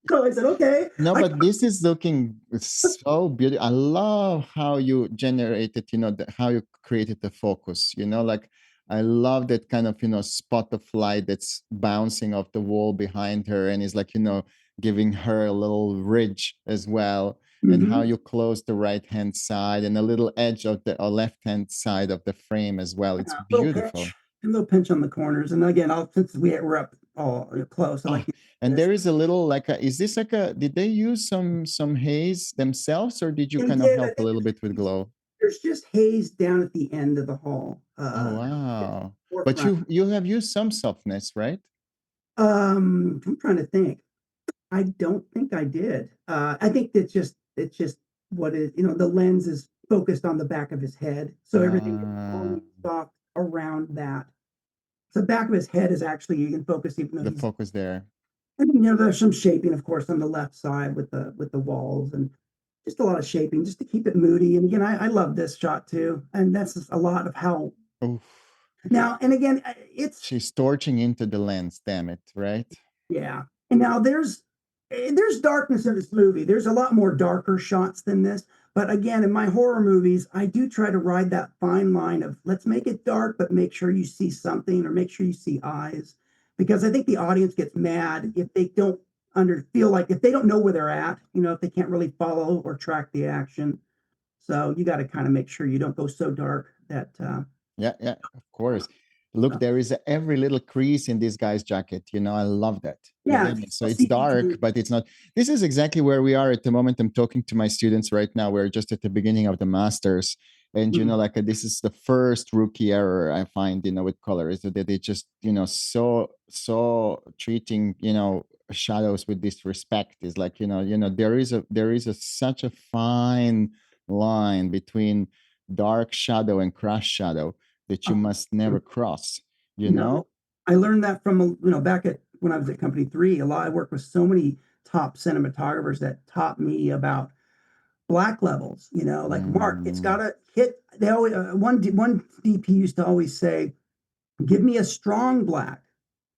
So I said, okay. No, but this is looking so beautiful. I love how you generated, how you created the focus, like I love that kind of, spot of light that's bouncing off the wall behind her and is like, giving her a little ridge as well. And how Mhm. you close the right hand side and a little edge of the left hand side of the frame as well. It's beautiful. A little pinch on the corners, and again, since we're up all close, I Oh, like to do and this. there is a little is this like did they use some haze themselves or did you They kind of did. I help a think little bit with glow? there's just haze down at the end of the hall, Oh, wow. But forefront. you have used some softness, right? I'm trying to think. I don't think I did. I think it's just what is the lens is focused on the back of his head, so everything is Uh, always soft around that. So the back of his head is actually you can focus even though the he's focus there. and there's some shaping, of course, on the left side with the walls and just a lot of shaping just to keep it moody. And again, I love this shot too, and that's just a lot of how Oof. now. And again, it's She's torching into the lens, damn it, right? yeah. And now there's darkness in this movie. There's a lot more darker shots than this. But again, in my horror movies, I do try to ride that fine line of let's make it dark, but make sure you see something or make sure you see eyes. Because I think the audience gets mad if they don't feel like if they don't know where they're at, if they can't really follow or track the action. So you got to kind of make sure you don't go so dark that Yeah, yeah, of course. Look, there is every little crease in this guy's jacket. I love that. yeah, Again, so you'll it's see dark, details. but it's not. This is exactly where we are at the moment. I'm talking to my students right now. We're just at the beginning of the masters. And, Mm, like this is the first rookie error I find, with color is that they just, so treating, shadows with disrespect is like, there is such a fine line between dark shadow and crush shadow that you must never cross, you know? No, I learned that from back at when I was at Company 3. A lot I worked with so many top cinematographers that taught me about black levels. Like Mark, it's got Mm, to hit. They always one DP used to always say, "Give me a strong black,"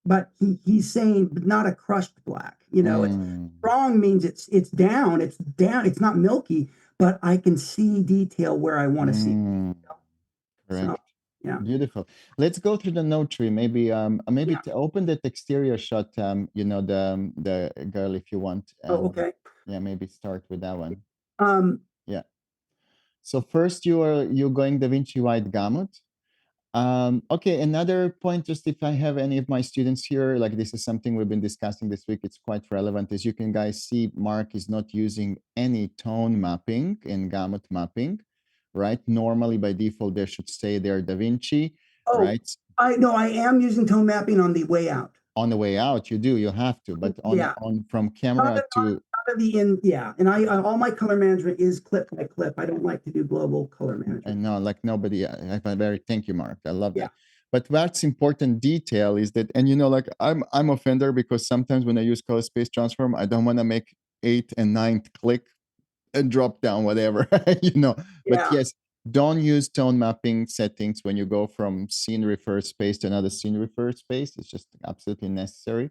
but he's saying not a crushed black. It's mm, strong means it's down. It's down. It's not milky, but I can see detail where I want to see. mm, So correct. yeah, Beautiful. Let's go through the note tree. Maybe yeah. to open that exterior shot, the girl if you want. Oh, And okay. yeah, maybe start with that one. Um, Yeah. So first you're going Da Vinci Wide Gamut. Okay, another point, just if I have any of my students here, like this is something we've been discussing this week, it's quite relevant. As you can guys see, Mark is not using any tone mapping in gamut mapping. right? Normally by default, there should say there DaVinci, Oh, right? I know I am using tone mapping on the way out. On the way out, you have to, but Yeah. on from Not camera at, to, not at the end, yeah. And all my color management is clip by clip. I don't like to do global color management. and no, like nobody, I very, thank you, Mark. I love Yeah. that. But what's important detail is that, and you know, like I'm offender because sometimes when I use color space transform, I don't want to make 8th and 9th click and drop down whatever, you know. But Yeah. yes, don't use tone mapping settings when you go from scene referred space to another scene referred space. It's just absolutely necessary,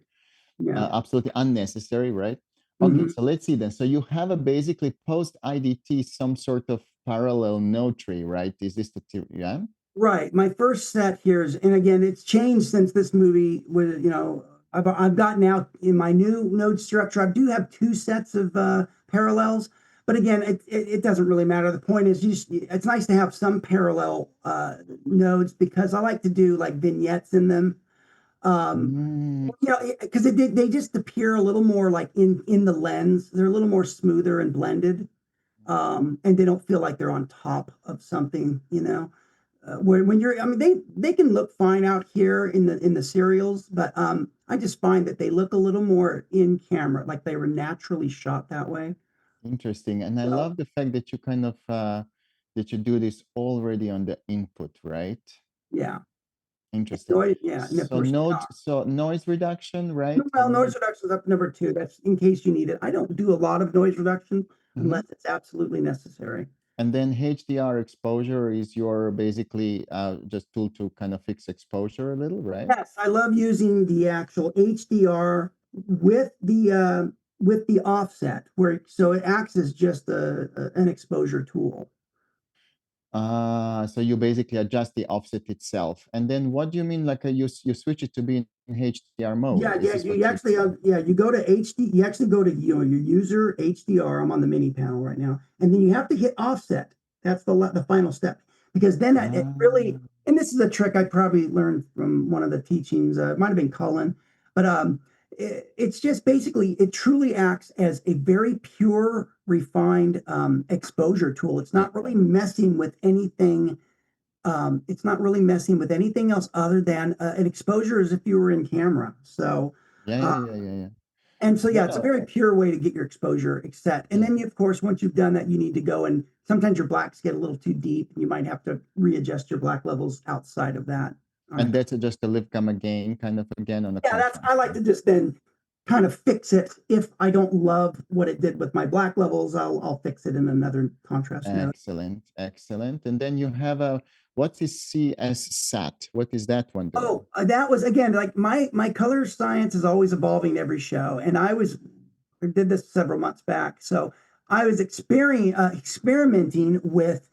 Yeah. absolutely unnecessary, right? Okay, Mhm. so let's see then. So you have a basically post IDT, some sort of parallel node tree, right? Is this the yeah? Right. My first set here is, and again, it's changed since this movie was, I've gotten out in my new node structure. I do have two sets of parallels, but again, it doesn't really matter. The point is, it's nice to have some parallel nodes because I like to do like vignettes in them. Um, Mm, because they just appear a little more like in the lens. They're a little more smoother and blended, and they don't feel like they're on top of something. When you're, I mean, they can look fine out here in the serials, but I just find that they look a little more in camera, like they were naturally shot that way. interesting. And I So love the fact that you kind of that you do this already on the input, right? yeah, Interesting. yeah, and of So course, noise reduction, right? well, noise reduction is up number two. That's in case you need it. I don't do a lot of noise reduction Mhm. unless it's absolutely necessary. And then HDR exposure is your basically just tool to kind of fix exposure a little, right? Yes, I love using the actual HDR with the offset, where so it acts as just an exposure tool. So you basically adjust the offset itself. And then what do you mean like you switch it to be in HDR mode? Yeah, Is yeah, this what you you're actually saying? yeah, you go to HD, you actually go to your user HDR. I'm on the mini panel right now, and then you have to hit offset. That's the final step because then it really, Ah, and this is a trick I probably learned from one of the teachings. It might have been Cullen, but it's just basically it truly acts as a very pure, refined exposure tool. It's yeah, not really messing with anything. It's not really messing with anything else other than an exposure as if you were in camera. So, yeah, uh, yeah, yeah, yeah, yeah. and so, yeah, it's a No, very pure way to get your exposure set. And yeah. then, of course, once you've done that, you need to go and sometimes your blacks get a little too deep. And you might have to readjust your black levels outside of that. On a, And that's just a live gamma gain kind of again on the yeah, I contrast. like to just then kind of fix it. If I don't love what it did with my black levels, I'll fix it in another contrast node. Excellent, excellent. And then you have a, what is CS SAT? What is that one doing? Oh, that was again like my color science is always evolving every show, and I did this several months back, so I was experimenting with.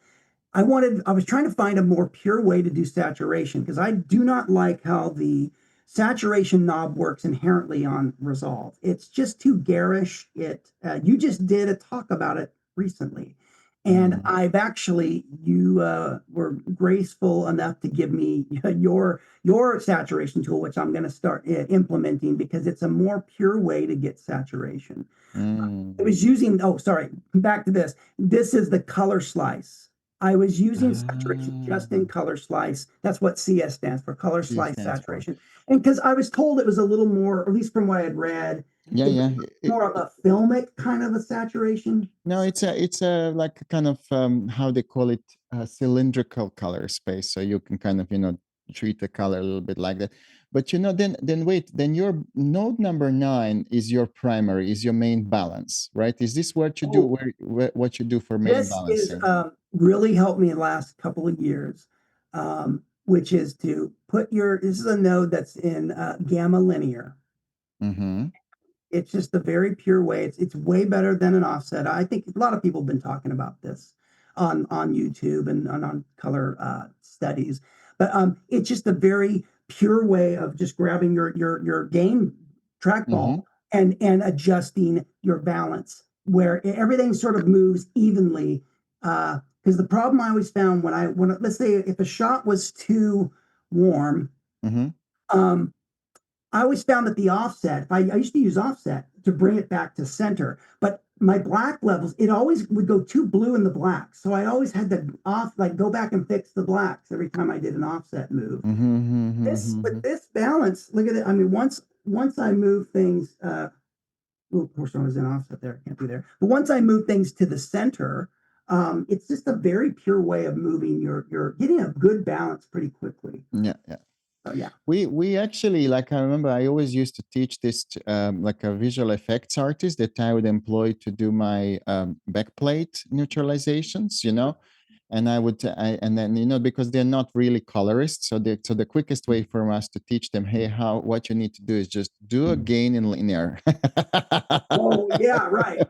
I was trying to find a more pure way to do saturation because I do not like how the saturation knob works inherently on Resolve. It's just too garish. You just did a talk about it recently, and Mm, I've actually you were graceful enough to give me your saturation tool, which I'm going to start implementing because it's a more pure way to get saturation. I mm. was using, oh, sorry, back to this. This is the color slice. I was using saturation just in Ah, color slice. That's what CS stands for, color C slice stands for. saturation. And because I was told it was a little more, at least from what I had read, Yeah, it was yeah. more of a filmic kind of a saturation. No, it's a like a kind of how they call it, cylindrical color space. So you can kind of treat the color a little bit like that. But then wait, then your node number 9 is your primary, is your main balance, right? Is this what you do Oh, what you do for main this is balancing? really helped me the last couple of years, which is to this is a node that's in gamma linear. Mm-hmm. It's just a very pure way. It's way better than an offset. I think a lot of people have been talking about this on YouTube and on color studies, but it's just a very pure way of just grabbing your gain trackball Mm-hmm. and adjusting your balance where everything sort of moves evenly. Because the problem I always found when let's say if a shot was too warm, Mm-hmm. um, I always found that the offset, I used to use offset to bring it back to center, but my black levels, it always would go too blue in the black. So I always had to go back and fix the blacks every time I did an offset move. With this balance, look at it. I mean, once I move things, of course, I was in offset there. I can't be there. But once I move things to the center, it's just a very pure way of moving your getting a good balance pretty quickly. Yeah, yeah. So yeah. We actually, like, I remember I always used to teach this to, like a visual effects artist that I would employ to do my backplate neutralizations, you know, and and then, you know, because they're not really colorists, so the quickest way for us to teach them, hey, what you need to do is just do a gain in linear. Oh yeah, right.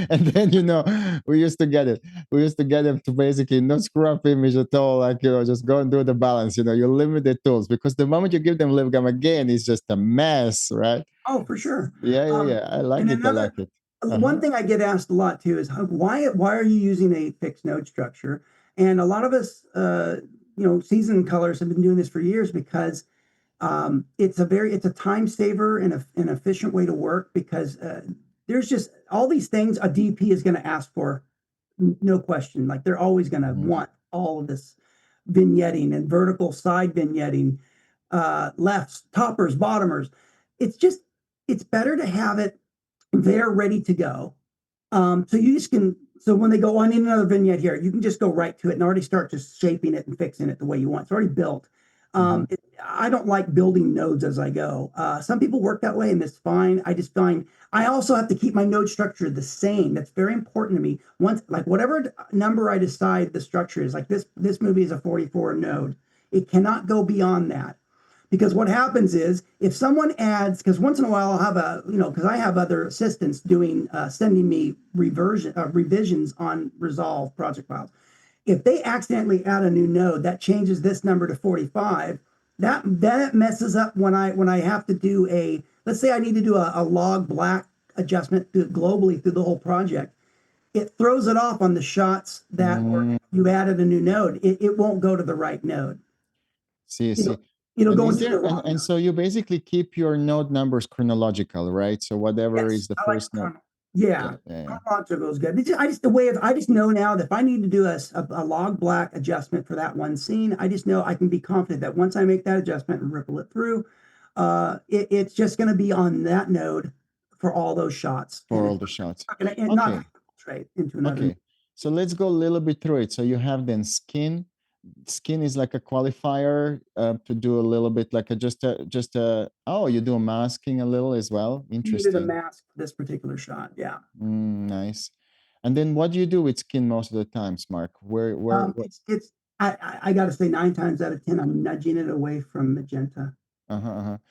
And then, you know, we used to get it. We used to get them to basically not screw up image at all, like, you know, just go and do the balance. You know, you limit the tools, because the moment you give them live gamma again, it's just a mess, right? Oh, for sure. Yeah. I like And it. I like another it. one thing I get asked a lot too is why are you using a fixed node structure? And a lot of us, seasoned colors have been doing this for years because it's a time saver and an efficient way to work because there's just all these things a DP is going to ask for, no question. Like they're always going to want all of this vignetting and vertical side vignetting, lefts, toppers, bottomers. It's better to have it there ready to go. So you just can, so when they go, I need another vignette here, you can just go right to it and already start just shaping it and fixing it the way you want. It's already built. I don't like building nodes as I go. Some people work that way and that's fine. I just find I also have to keep my node structure the same. That's very important to me. Once, like whatever number I decide the structure is, like this movie is a 44 node. It cannot go beyond that. Because what happens is if someone adds, because once in a while I'll have because I have other assistants doing, sending me revisions on Resolve project files. If they accidentally add a new node that changes this number to 45, that messes up when I have to do let's say I need to do a log black adjustment globally through the whole project. It throws it off on the shots that or you added a new node. It won't go to the right node. See. It'll And go is into the there wrong and node. so you basically keep your node numbers chronological, right? So whatever is Yes, the I like first node. yeah. Chronological is good. I just know now that if I need to do a log black adjustment for that one scene, I just know I can be confident that once I make that adjustment and ripple it through, it's just going to be on that node for all those shots, For and all it's the shots. not Okay. trade into another. Okay. So let's go a little bit through it. So you have then skin. Skin is like a qualifier to do a little bit like oh, you do a masking a little as well. Needed a Interesting. mask for this particular shot. Yeah. Nice. And then what do you do with skin most of the times, Mark? What? It's I got to say 9 times out of 10 I'm nudging it away from magenta.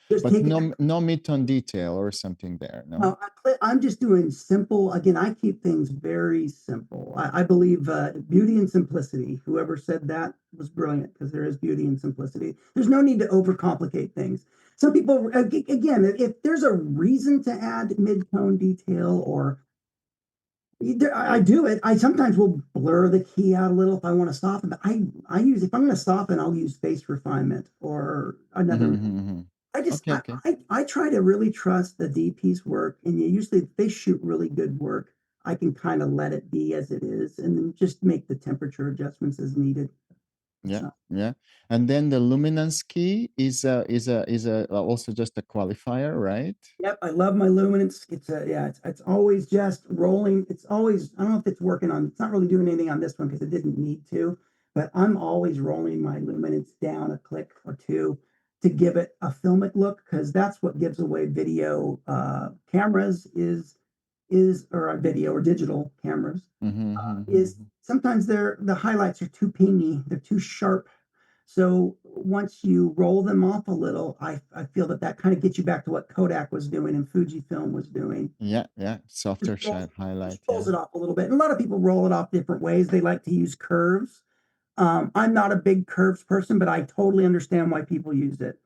Just But taking no mid-tone detail or something there, no? No, I'm just doing simple. Again, I keep things very simple. I believe beauty and simplicity. Whoever said that was brilliant because there is beauty and simplicity. There's no need to overcomplicate things. Some people, again, if there's a reason to add mid-tone detail or I do it. I sometimes will blur the key out a little if I want to soften, but if I'm going to soften, I'll use face refinement or another. Okay. I try to really trust the DP's work, and usually if they shoot really good work, I can kind of let it be as it is, and then just make the temperature adjustments as needed. Yeah. And then the luminance key is also just a qualifier, right? Yep, I love my luminance. It's always just rolling. It's always, I don't know if it's working on. It's not really doing anything on this one because it didn't need to, but I'm always rolling my luminance down a click or two to give it a filmic look because that's what gives away video cameras or video or digital cameras is sometimes the highlights are too pingy, they're too sharp. So once you roll them off a little, I feel that kind of gets you back to what Kodak was doing and Fujifilm was doing. Yeah. Softer shot highlight. Rolls it off a little bit. And a lot of people roll it off different ways. They like to use curves. I'm not a big curves person, but I totally understand why people use it.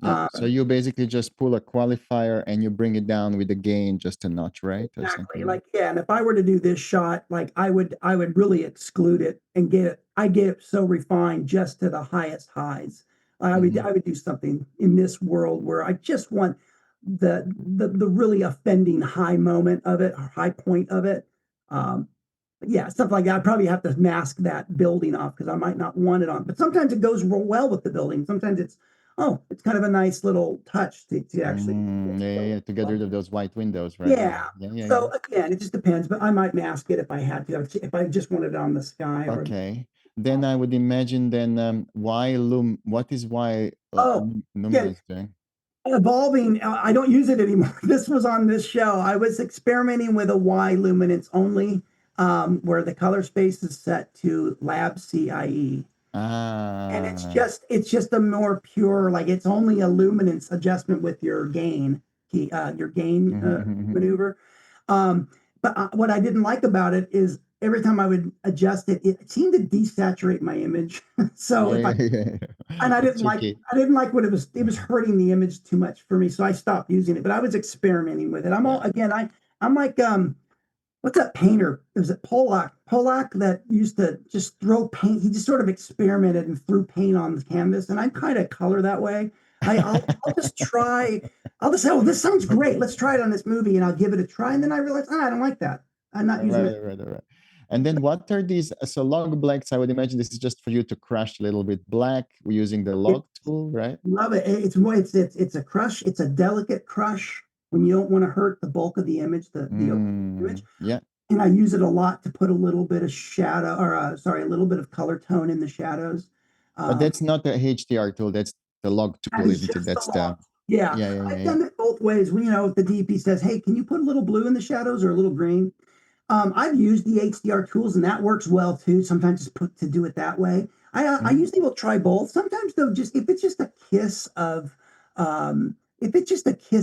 Yeah. So you basically just pull a qualifier and you bring it down with the gain just a notch, right? Or Exactly. something Like, yeah, and if I were to do this shot, like I would really exclude it and I get it so refined just to the highest highs. I would do something in this world where I just want the really offending high moment of it, or high point of it. Yeah, stuff like that. I probably have to mask that building off because I might not want it on. But sometimes it goes real well with the building. Sometimes it's kind of a nice little touch to actually Yeah. To get rid of those white windows, right? yeah. Yeah. So again, it just depends, but I might mask it if I had to, if I just wanted it on the sky or Okay. Then I would imagine then what is why oh, again, luminance doing? evolving. I don't use it anymore. This was on this show. I was experimenting with a Y luminance only, where the color space is set to lab CIE. And Ah. it's just a more pure, like it's only a luminance adjustment with your gain key, your gain maneuver. Um, but what I didn't like about it is every time I would adjust it, it seemed to desaturate my image. So if Yeah. and It's tricky. I didn't like what it was hurting the image too much for me. So I stopped using it, but I was experimenting with it. I'm all Yeah. again, I'm like what's that painter? Was it Polak? Polak that used to just throw paint. He just sort of experimented and threw paint on the canvas. And I'm kind of color that way. I'll just try. I'll just say, oh, this sounds great. Let's try it on this movie, and I'll give it a try. And then I realize, I don't like that. I'm not All using right, it. all right, all right. And then what are these? So log blacks, I would imagine this is just for you to crush a little bit black using the It log tool, right? love it. It's more. It's a crush. It's a delicate crush when you don't want to hurt the bulk of the image, the image. Yeah. And I use it a lot to put a little bit of shadow, or sorry, a little bit of color tone in the shadows. But Um, that's not the HDR tool. That's the log That tool, is isn't it? just the That's the launch. Yeah, I've yeah. done it both ways. When, if the DP says, "Hey, can you put a little blue in the shadows or a little green?" I've used the HDR tools, and that works well too. Sometimes just put to do it that way. I Mhm. usually will try both. Sometimes though, just if it's just a kiss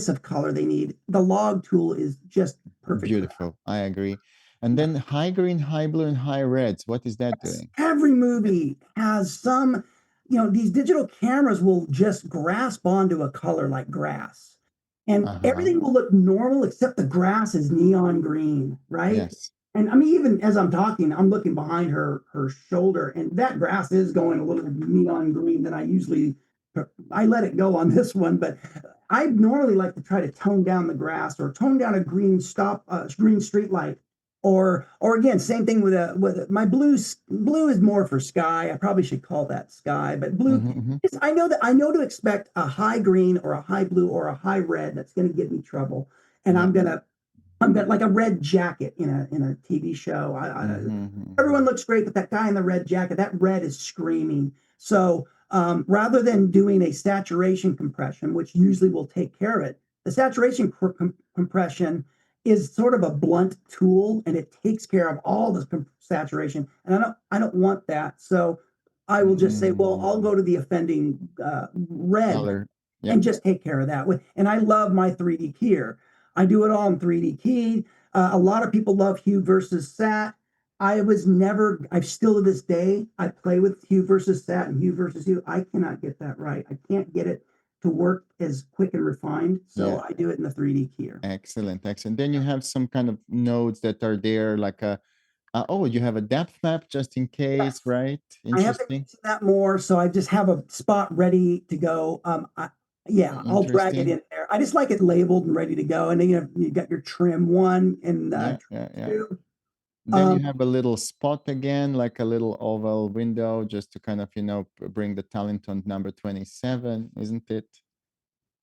of color they need, the log tool is just perfect for that. Beautiful. I agree. And Yeah. then high green, high blue, and high reds. What is that doing? Every movie has some, these digital cameras will just grasp onto a color like grass. And Uh-huh. everything will look normal except the grass is neon green, right? Yes. And I mean, even as I'm talking, I'm looking behind her shoulder, and that grass is going a little neon green than I let it go on this one, but I normally like to try to tone down the grass or tone down a green street light or again, same thing with my blue is more for sky. I probably should call that sky, but blue Hmm. is I know to expect a high green or a high blue or a high red that's going to give me trouble, and Yeah. I'm gonna like a red jacket in a TV show. Everyone looks great, but that guy in the red jacket, that red is screaming. So rather than doing a saturation compression, which usually will take care of it, the saturation compression is sort of a blunt tool, and it takes care of all the saturation. And I don't want that. So I will just say, well, I'll go to the offending red Color. Yeah. and just take care of that. And I love my 3D keyer. I do it all in 3D key. A lot of people love hue versus sat. I still to this day, I play with hue versus sat and hue versus hue. I cannot get that right. I can't get it to work as quick and refined. So Yeah. I do it in the 3D keyer. Excellent. Excellent. Then you have some kind of nodes that are there, like oh, you have a depth map just in case, Yes. right? I have been Interesting. using that more, so I just have a spot ready to go. Yeah, I'll drag it Interesting. in there. I just like it labeled and ready to go. And then you got your trim one and Yeah. two. Then you Um, have a little spot again, like a little oval window, just to kind of, bring the talent on number 27, isn't it?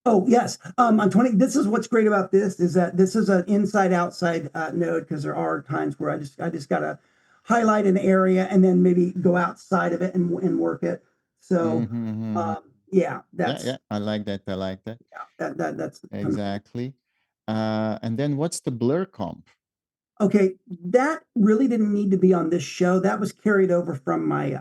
oh yes, on 20. This is what's great about this is that this is an inside outside node because there are times where I just gotta highlight an area and then maybe go outside of it and work it. So Mm-hmm. yeah, Yeah. I like that. I like that. that's kind of Exactly. And then what's the blur comp? okay. That really didn't need to be on this show. That was carried over from my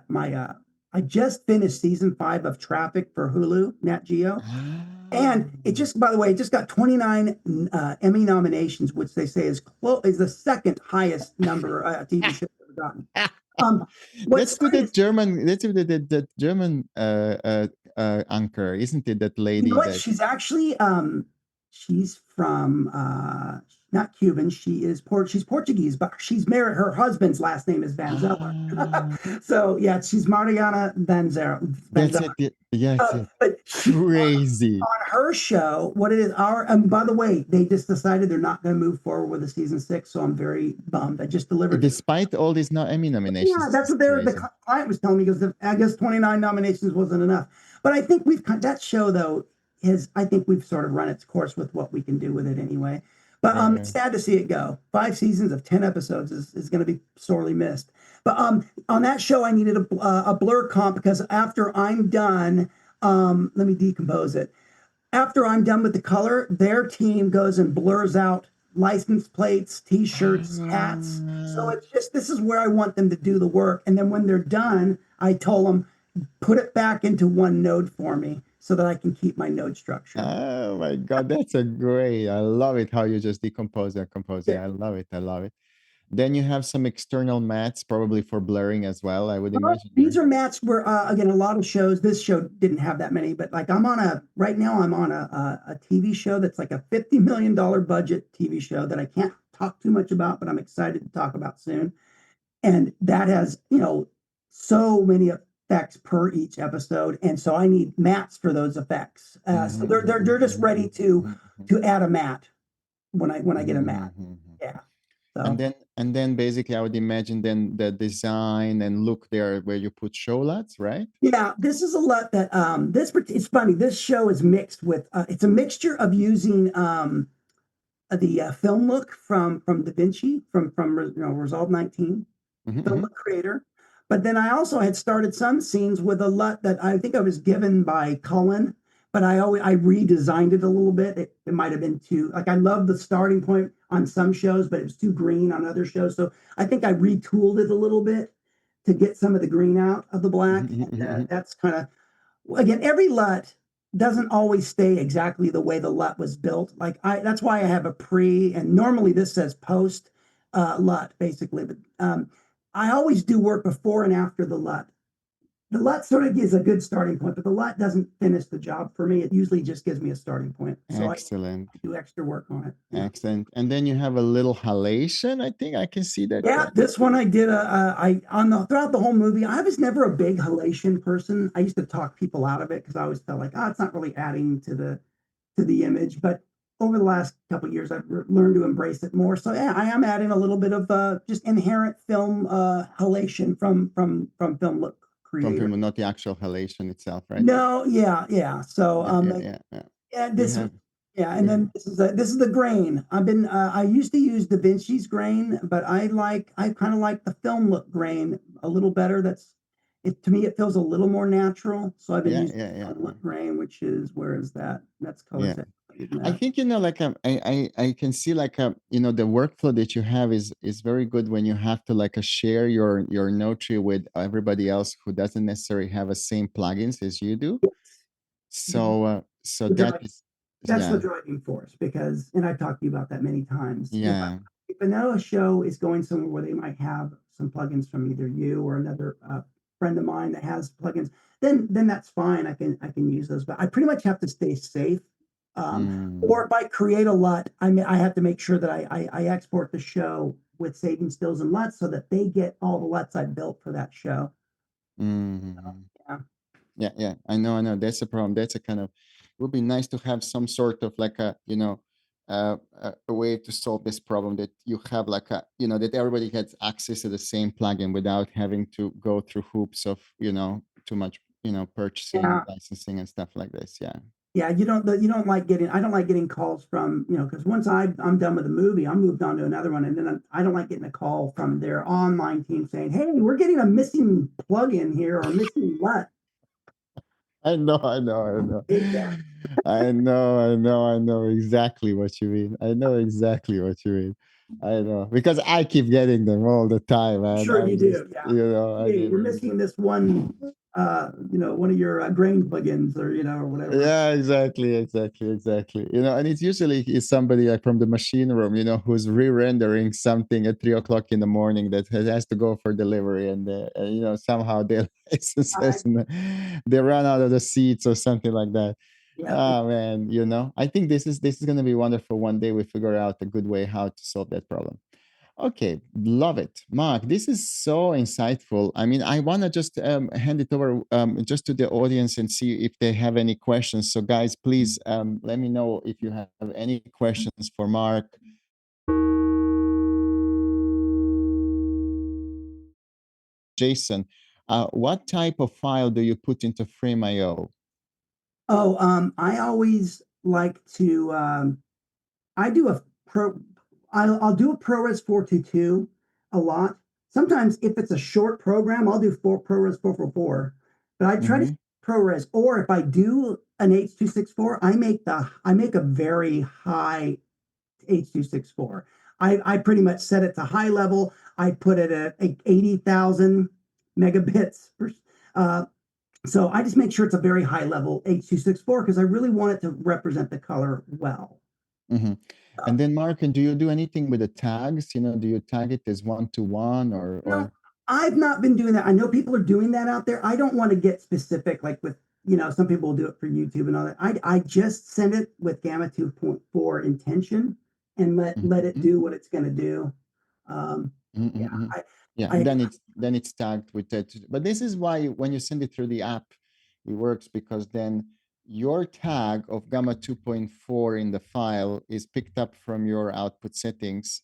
I just finished season 5 of Traffic for Hulu, Nat Geo. Ah. And it just, by the way, it just got 29 Emmy nominations, which they say is the second highest number a TV show ever gotten. What's funny is, Let's do the German anchor, isn't it? That you know lady what? that She's actually she's from not Cuban. She's Portuguese, but she's married. Her husband's last name is Vanzeller. Ah, So yeah, she's Mariana that's Vanzeller. it. Yeah, it's it. But she Crazy. on her show, what it is, and by the way, they just decided they're not going to move forward with the season 6, so I'm very bummed. I just delivered. Despite all these Emmy Yeah, nominations, that's it's what the crazy. client was telling me because I guess 29 nominations wasn't enough. But I think that show though is I think we've sort of run its course with what we can do with it anyway. But Right, it's sad to see it go. 5 seasons of 10 episodes is going to be sorely missed. But on that show, I needed a blur comp because after I'm done, let me decompose it. After I'm done with the color, their team goes and blurs out license plates, t-shirts, hats. So right. it's just this is where I want them to do the work. And then when they're done, I told them put it back into one node for me so that I can keep my node structure. Oh my God, that's a great. I love it how you just decompose and compose. Yeah. Yeah, I love it. I love it. Then you have some external mats, probably for blurring as well, I would Well, imagine, these right? are mats where again a lot of shows. This show didn't have that many, but like right now I'm on a TV show that's like a $50 million budget TV show that I can't talk too much about, but I'm excited to talk about soon. And that has so many effects per each episode, and so I need mats for those effects. So they're just ready to add a mat when I get a mat. Yeah. And So then basically I would imagine then the design and look there where you put show LUTs, right? yeah, this is a lot that it's funny. This show is mixed with it's a mixture of using the film look from DaVinci from Resolve 19 Mhm, film mhm. creator. But then I also had started some scenes with a LUT that I think I was given by Cullen, but I redesigned it a little bit. It might have been too like I love the starting point on some shows, but it was too green on other shows. So I think I retooled it a little bit to get some of the green out of the Mhm, black. mhm, And mhm, mhm. that's kind of again every LUT doesn't always stay exactly the way the LUT was built. Like that's why I have a pre and normally this says post LUT basically, but I always do work before and after the LUT. The LUT sort of gives a good starting point, but the LUT doesn't finish the job for me. It usually just gives me a starting point. So I Excellent. do extra work on it. Yeah. Excellent. And then you have a little halation. I think I can see that. Yeah, this one I did I on the throughout the whole movie. I was never a big halation person. I used to talk people out of it because I always felt like, it's not really adding to the image. But over the last couple of years, I've learned to embrace it more. So yeah, I am adding a little bit of just inherent film halation from film look From creator. people, not the actual halation itself, right? No, yeah, yeah. So Yeah, yeah, yeah, yeah. yeah, You this have yeah, and you have then this is the grain. I used to use DaVinci's grain, but I kind of like the film look grain a little better. To me it feels a little more natural. So I've been yeah, using yeah, yeah, film look grain, which is where is that? That's yeah. colors. Using I that. think like I can see like the workflow that you have is very good when you have to like share your node tree with everybody else who doesn't necessarily have the same plugins as you do. So The that drive, is that's the yeah, driving force because, and I've talked to you about that many times. yeah. If I know a show is going somewhere where they might have some plugins from either you or another friend of mine that has plugins, then that's fine. I can use those, but I pretty much have to stay safe. Mm, Or if I create a LUT, I have to make sure that I export the show with saving stills and LUTs so that they get all the LUTs I built for that show. mm. Yeah. Yeah, yeah. I know. That's a problem. That's a kind of it would be nice to have some sort of like a way to solve this problem that you have like that everybody gets access to the same plugin without having to go through hoops of too much purchasing, Yeah. licensing, and stuff like this. Yeah. Yeah, you don't like getting I don't like getting calls from, because once I'm done with the movie, I'm moved on to another one. And then I don't like getting a call from their online team saying, hey, we're getting a missing plug-in here or missing what? I know, I know, I know. I hate that. I know exactly what you mean. I know exactly what you mean. I know because I keep getting them all the time, I'm and sure I'm you just, do. Yeah. I Hey, mean, we're missing this one, one of your grain plugins or whatever. yeah, exactly, exactly, exactly. And it's usually is somebody like from the machine room, who's re-rendering something at 3 o'clock in the morning that has to go for delivery, and somehow their I, licenses and they run out of the seats or something like that. Yeah. Oh man, I think this is going to be wonderful. One day we figure out a good way how to solve that problem. Okay, love it, Mark. This is so insightful. I mean, I want to just hand it over just to the audience and see if they have any questions. So, guys, please let me know if you have any questions for Mark. Jason, what type of file do you put into Frame.io? Oh, I always like to I do a pro I'll do a ProRes 422 a lot. Sometimes if it's a short program, I'll do ProRes 444. But I try to Mm-hmm. ProRes, or if I do an H.264, I make a very high H.264. I pretty much set it to high level. I put it at 80,000 megabits so I just make sure it's a very high level H.264 because I really want it to represent the color well. Mm-hmm. Uh, And then, Mark, and do you do anything with the tags? Do you tag it as 1-to-1 no, or? I've not been doing that. I know people are doing that out there. I don't want to get specific, like with, some people will do it for YouTube and all that. I just send it with Gamma 2.4 intention and let it Mhm. do what it's going to do. Yeah, Mm-mm-mm. Yeah, I, then it's tagged with that. But this is why when you send it through the app, it works because then your tag of Gamma 2.4 in the file is picked up from your output settings,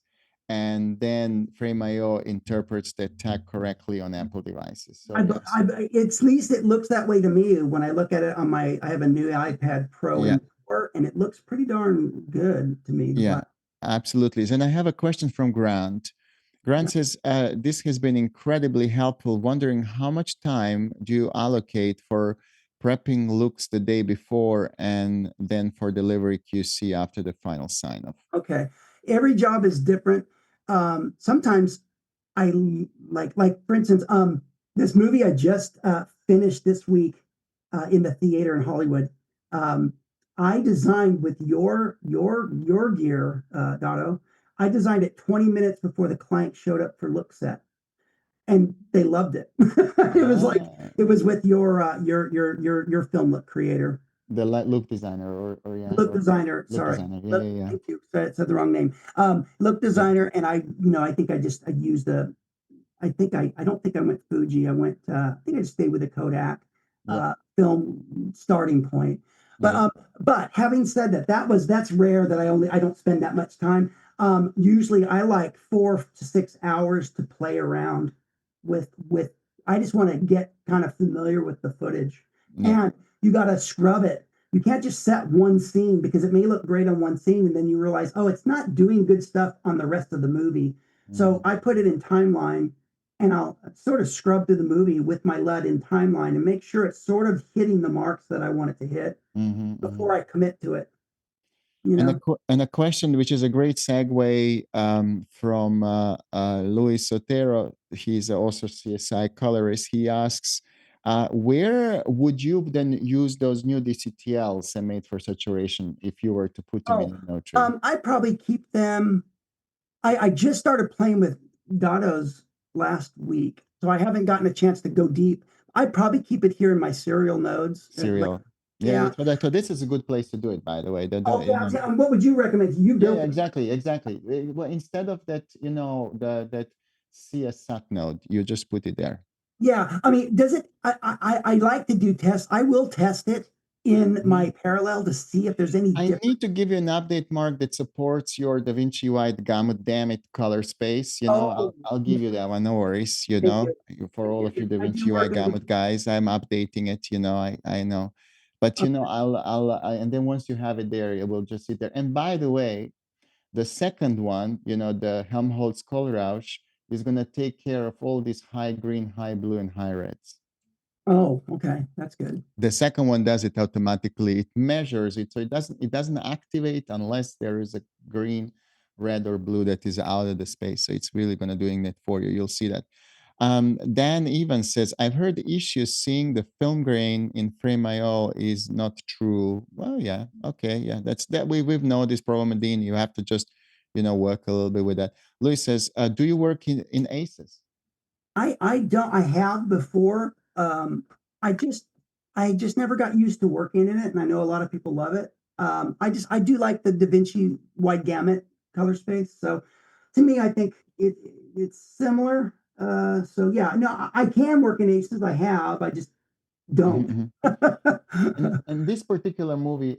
and then Frame.io interprets that tag correctly on Apple devices. So yeah, so it's at least it looks that way to me when I look at it on I have a new iPad Pro yeah, and 4, and it looks pretty darn good to me. yeah, But absolutely. And I have a question from Grant. Grant says, this has been incredibly helpful. Wondering how much time do you allocate for prepping looks the day before and then for delivery QC after the final sign off? okay, every job is different. Sometimes I like for instance, this movie I just finished this week in the theater in Hollywood. Um, I designed with your gear, Dado. I designed it 20 minutes before the client showed up for look set, and they loved it. It was like Ah, it was with your film look creator. the look designer or yeah, Look or designer, look sorry. designer. Yeah, Look, yeah, yeah. thank you. Said the wrong name. Look Yeah, designer, and I think I used I don't think I went Fuji. I think I just stayed with the Kodak yeah, film starting point. But yeah. but having said that, that's rare that I don't spend that much time. Usually I like 4 to 6 hours to play around with I just want to get kind of familiar with the footage. Yeah. And you got to scrub it. You can't just set one scene because it may look great on one scene and then you realize, oh, it's not doing good stuff on the rest of the movie. So Mhm. I put it in timeline and I'll sort of scrub through the movie with my LUT in timeline and make sure it's sort of hitting the marks that I want it to hit Mhm, mhm. before I commit to it. You And a know, and a question which is a great segue from Luis Sotero. He's also CSI colorist. He asks, where would you then use those new DCTLs and made for saturation if you were to put them oh, in a node tray? I probably keep them. I just started playing with Dados last week, so I haven't gotten a chance to go deep. I'd probably keep it here in my serial nodes. Like, Serial. Yeah, yeah. that's what I thought. This is a good place to do it, by the way. Oh, yeah. Yeah. What would you recommend? You Yeah, yeah, built it. exactly, exactly. Well, instead of that, that CS SAC node, you just put it there. Yeah, I mean, does it? I like to do tests. I will test it in Mhm. my parallel to see if there's any I difference. need to give you an update, Mark, that supports your DaVinci White Gamut Damn it color space. Oh, I'll give you that one. No worries. thank you. For Thank all you. of you I do DaVinci work White on. Gamut guys, I'm updating it. I know, but and then once you have it there, it will just sit there. And by the way, the second one, the Helmholtz Color Roush, is going to take care of all these high green, high blue, and high reds. Oh, okay, that's good. The second one does it automatically. It measures it, so it doesn't activate unless there is a green, red, or blue that is out of the space. So it's really going to doing that for you. You'll see that. Dan Evans says, I've heard issues seeing the film grain in Frame.io is not true. Well, yeah, okay, yeah, that's that we've known this problem, Dean. You have to just work a little bit with that. Louis says, do you work in ACES? I don't. I have before. I just I just never got used to working in it, and I know a lot of people love it. I do like the DaVinci wide gamut color space. So to me, I think it's similar. So yeah, no, I can work in aces. I have. I just don't. Mhm. In this particular movie,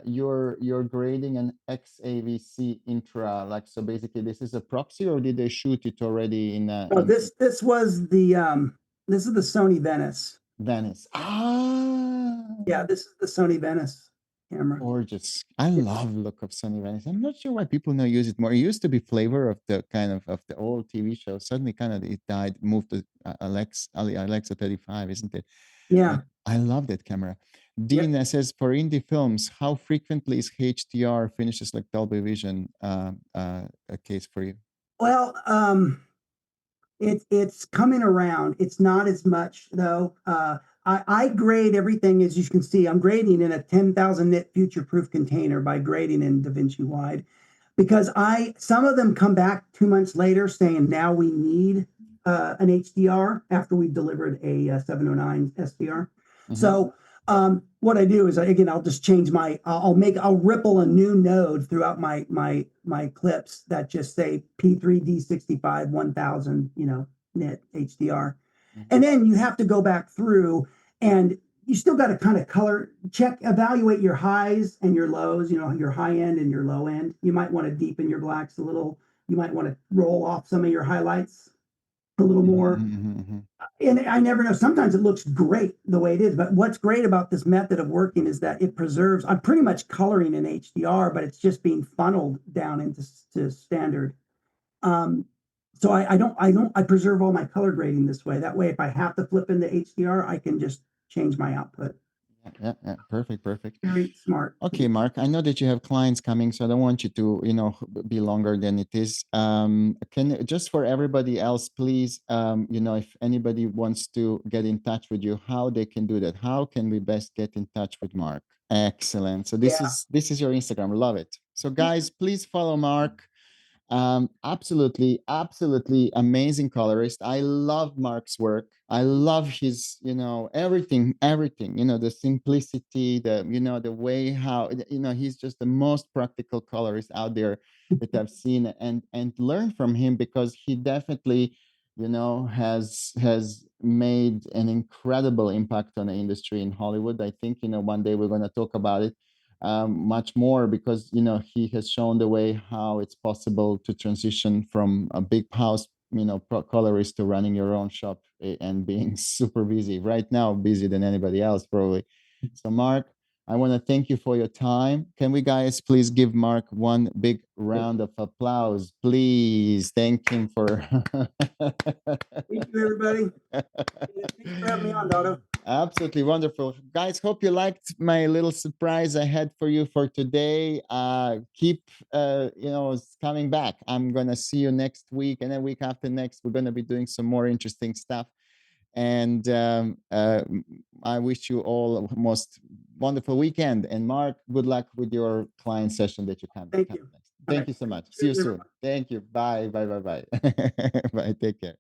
you're grading an XAVC intra, like, so basically this is a proxy, or did they shoot it already in Oh, this was the this is the Sony Venice. Venice? Ah, Yeah, this is the Sony Venice camera. gorgeous. I Yeah, love look of Sunny Venice. I'm not sure why people now use it more. It used to be flavor of the kind of the old TV show. Suddenly kind of it died, moved to Alexa 35, isn't it? yeah. I love that camera. Yep. Dean says, for indie films, how frequently is HDR finishes like Dolby Vision a case for you? Well, it's coming around. It's not as much though. I grade everything, as you can see. I'm grading in a 10,000 nit future proof container by grading in DaVinci Wide, because I some of them come back 2 months later saying now we need an HDR after we've delivered a 709 SDR. So what I do is again I'll just change I'll ripple a new node throughout my clips that just say P3D65 1000 nit HDR, and then you have to go back through and you still got to kind of color check, evaluate your highs and your lows, your high end and your low end. You might want to deepen your blacks a little. You might want to roll off some of your highlights a little more. And I never know. Sometimes it looks great the way it is, but what's great about this method of working is that it preserves. I'm pretty much coloring in HDR, but it's just being funneled down into standard. Um, so I preserve all my color grading this way. That way, if I have to flip into HDR, I can just change my output. Yeah. Perfect. Very smart. Okay, Mark, I know that you have clients coming, so I don't want you to, be longer than it is. Can just for everybody else, please, if anybody wants to get in touch with you, how they can do that? How can we best get in touch with Mark? Excellent. So this Yeah. is your Instagram. Love it. So guys, please follow Mark. Absolutely amazing colorist. I love Mark's work. I love his, everything, the simplicity, the way how, he's just the most practical colorist out there that I've seen, and learn from him, because he definitely, has made an incredible impact on the industry in Hollywood. I think, one day we're going to talk about it much more, because he has shown the way how it's possible to transition from a big house colorist to running your own shop, and being super busy right now, busy than anybody else probably. So Mark, I want to thank you for your time. Can we guys please give Mark one big round of applause, please? Thank him for Thank you, everybody. Thanks for having me on, Dado. Absolutely wonderful. Guys, hope you liked my little surprise I had for you for today. Keep coming back. I'm gonna see you next week, and then week after next, we're gonna be doing some more interesting stuff. And I wish you all a most wonderful weekend. And Mark, good luck with your client session that you come Thank next. you. All Thank right. you so much. See you Cheers, soon. everyone. Thank you. Bye. Bye. Bye. Bye. Bye. Take care.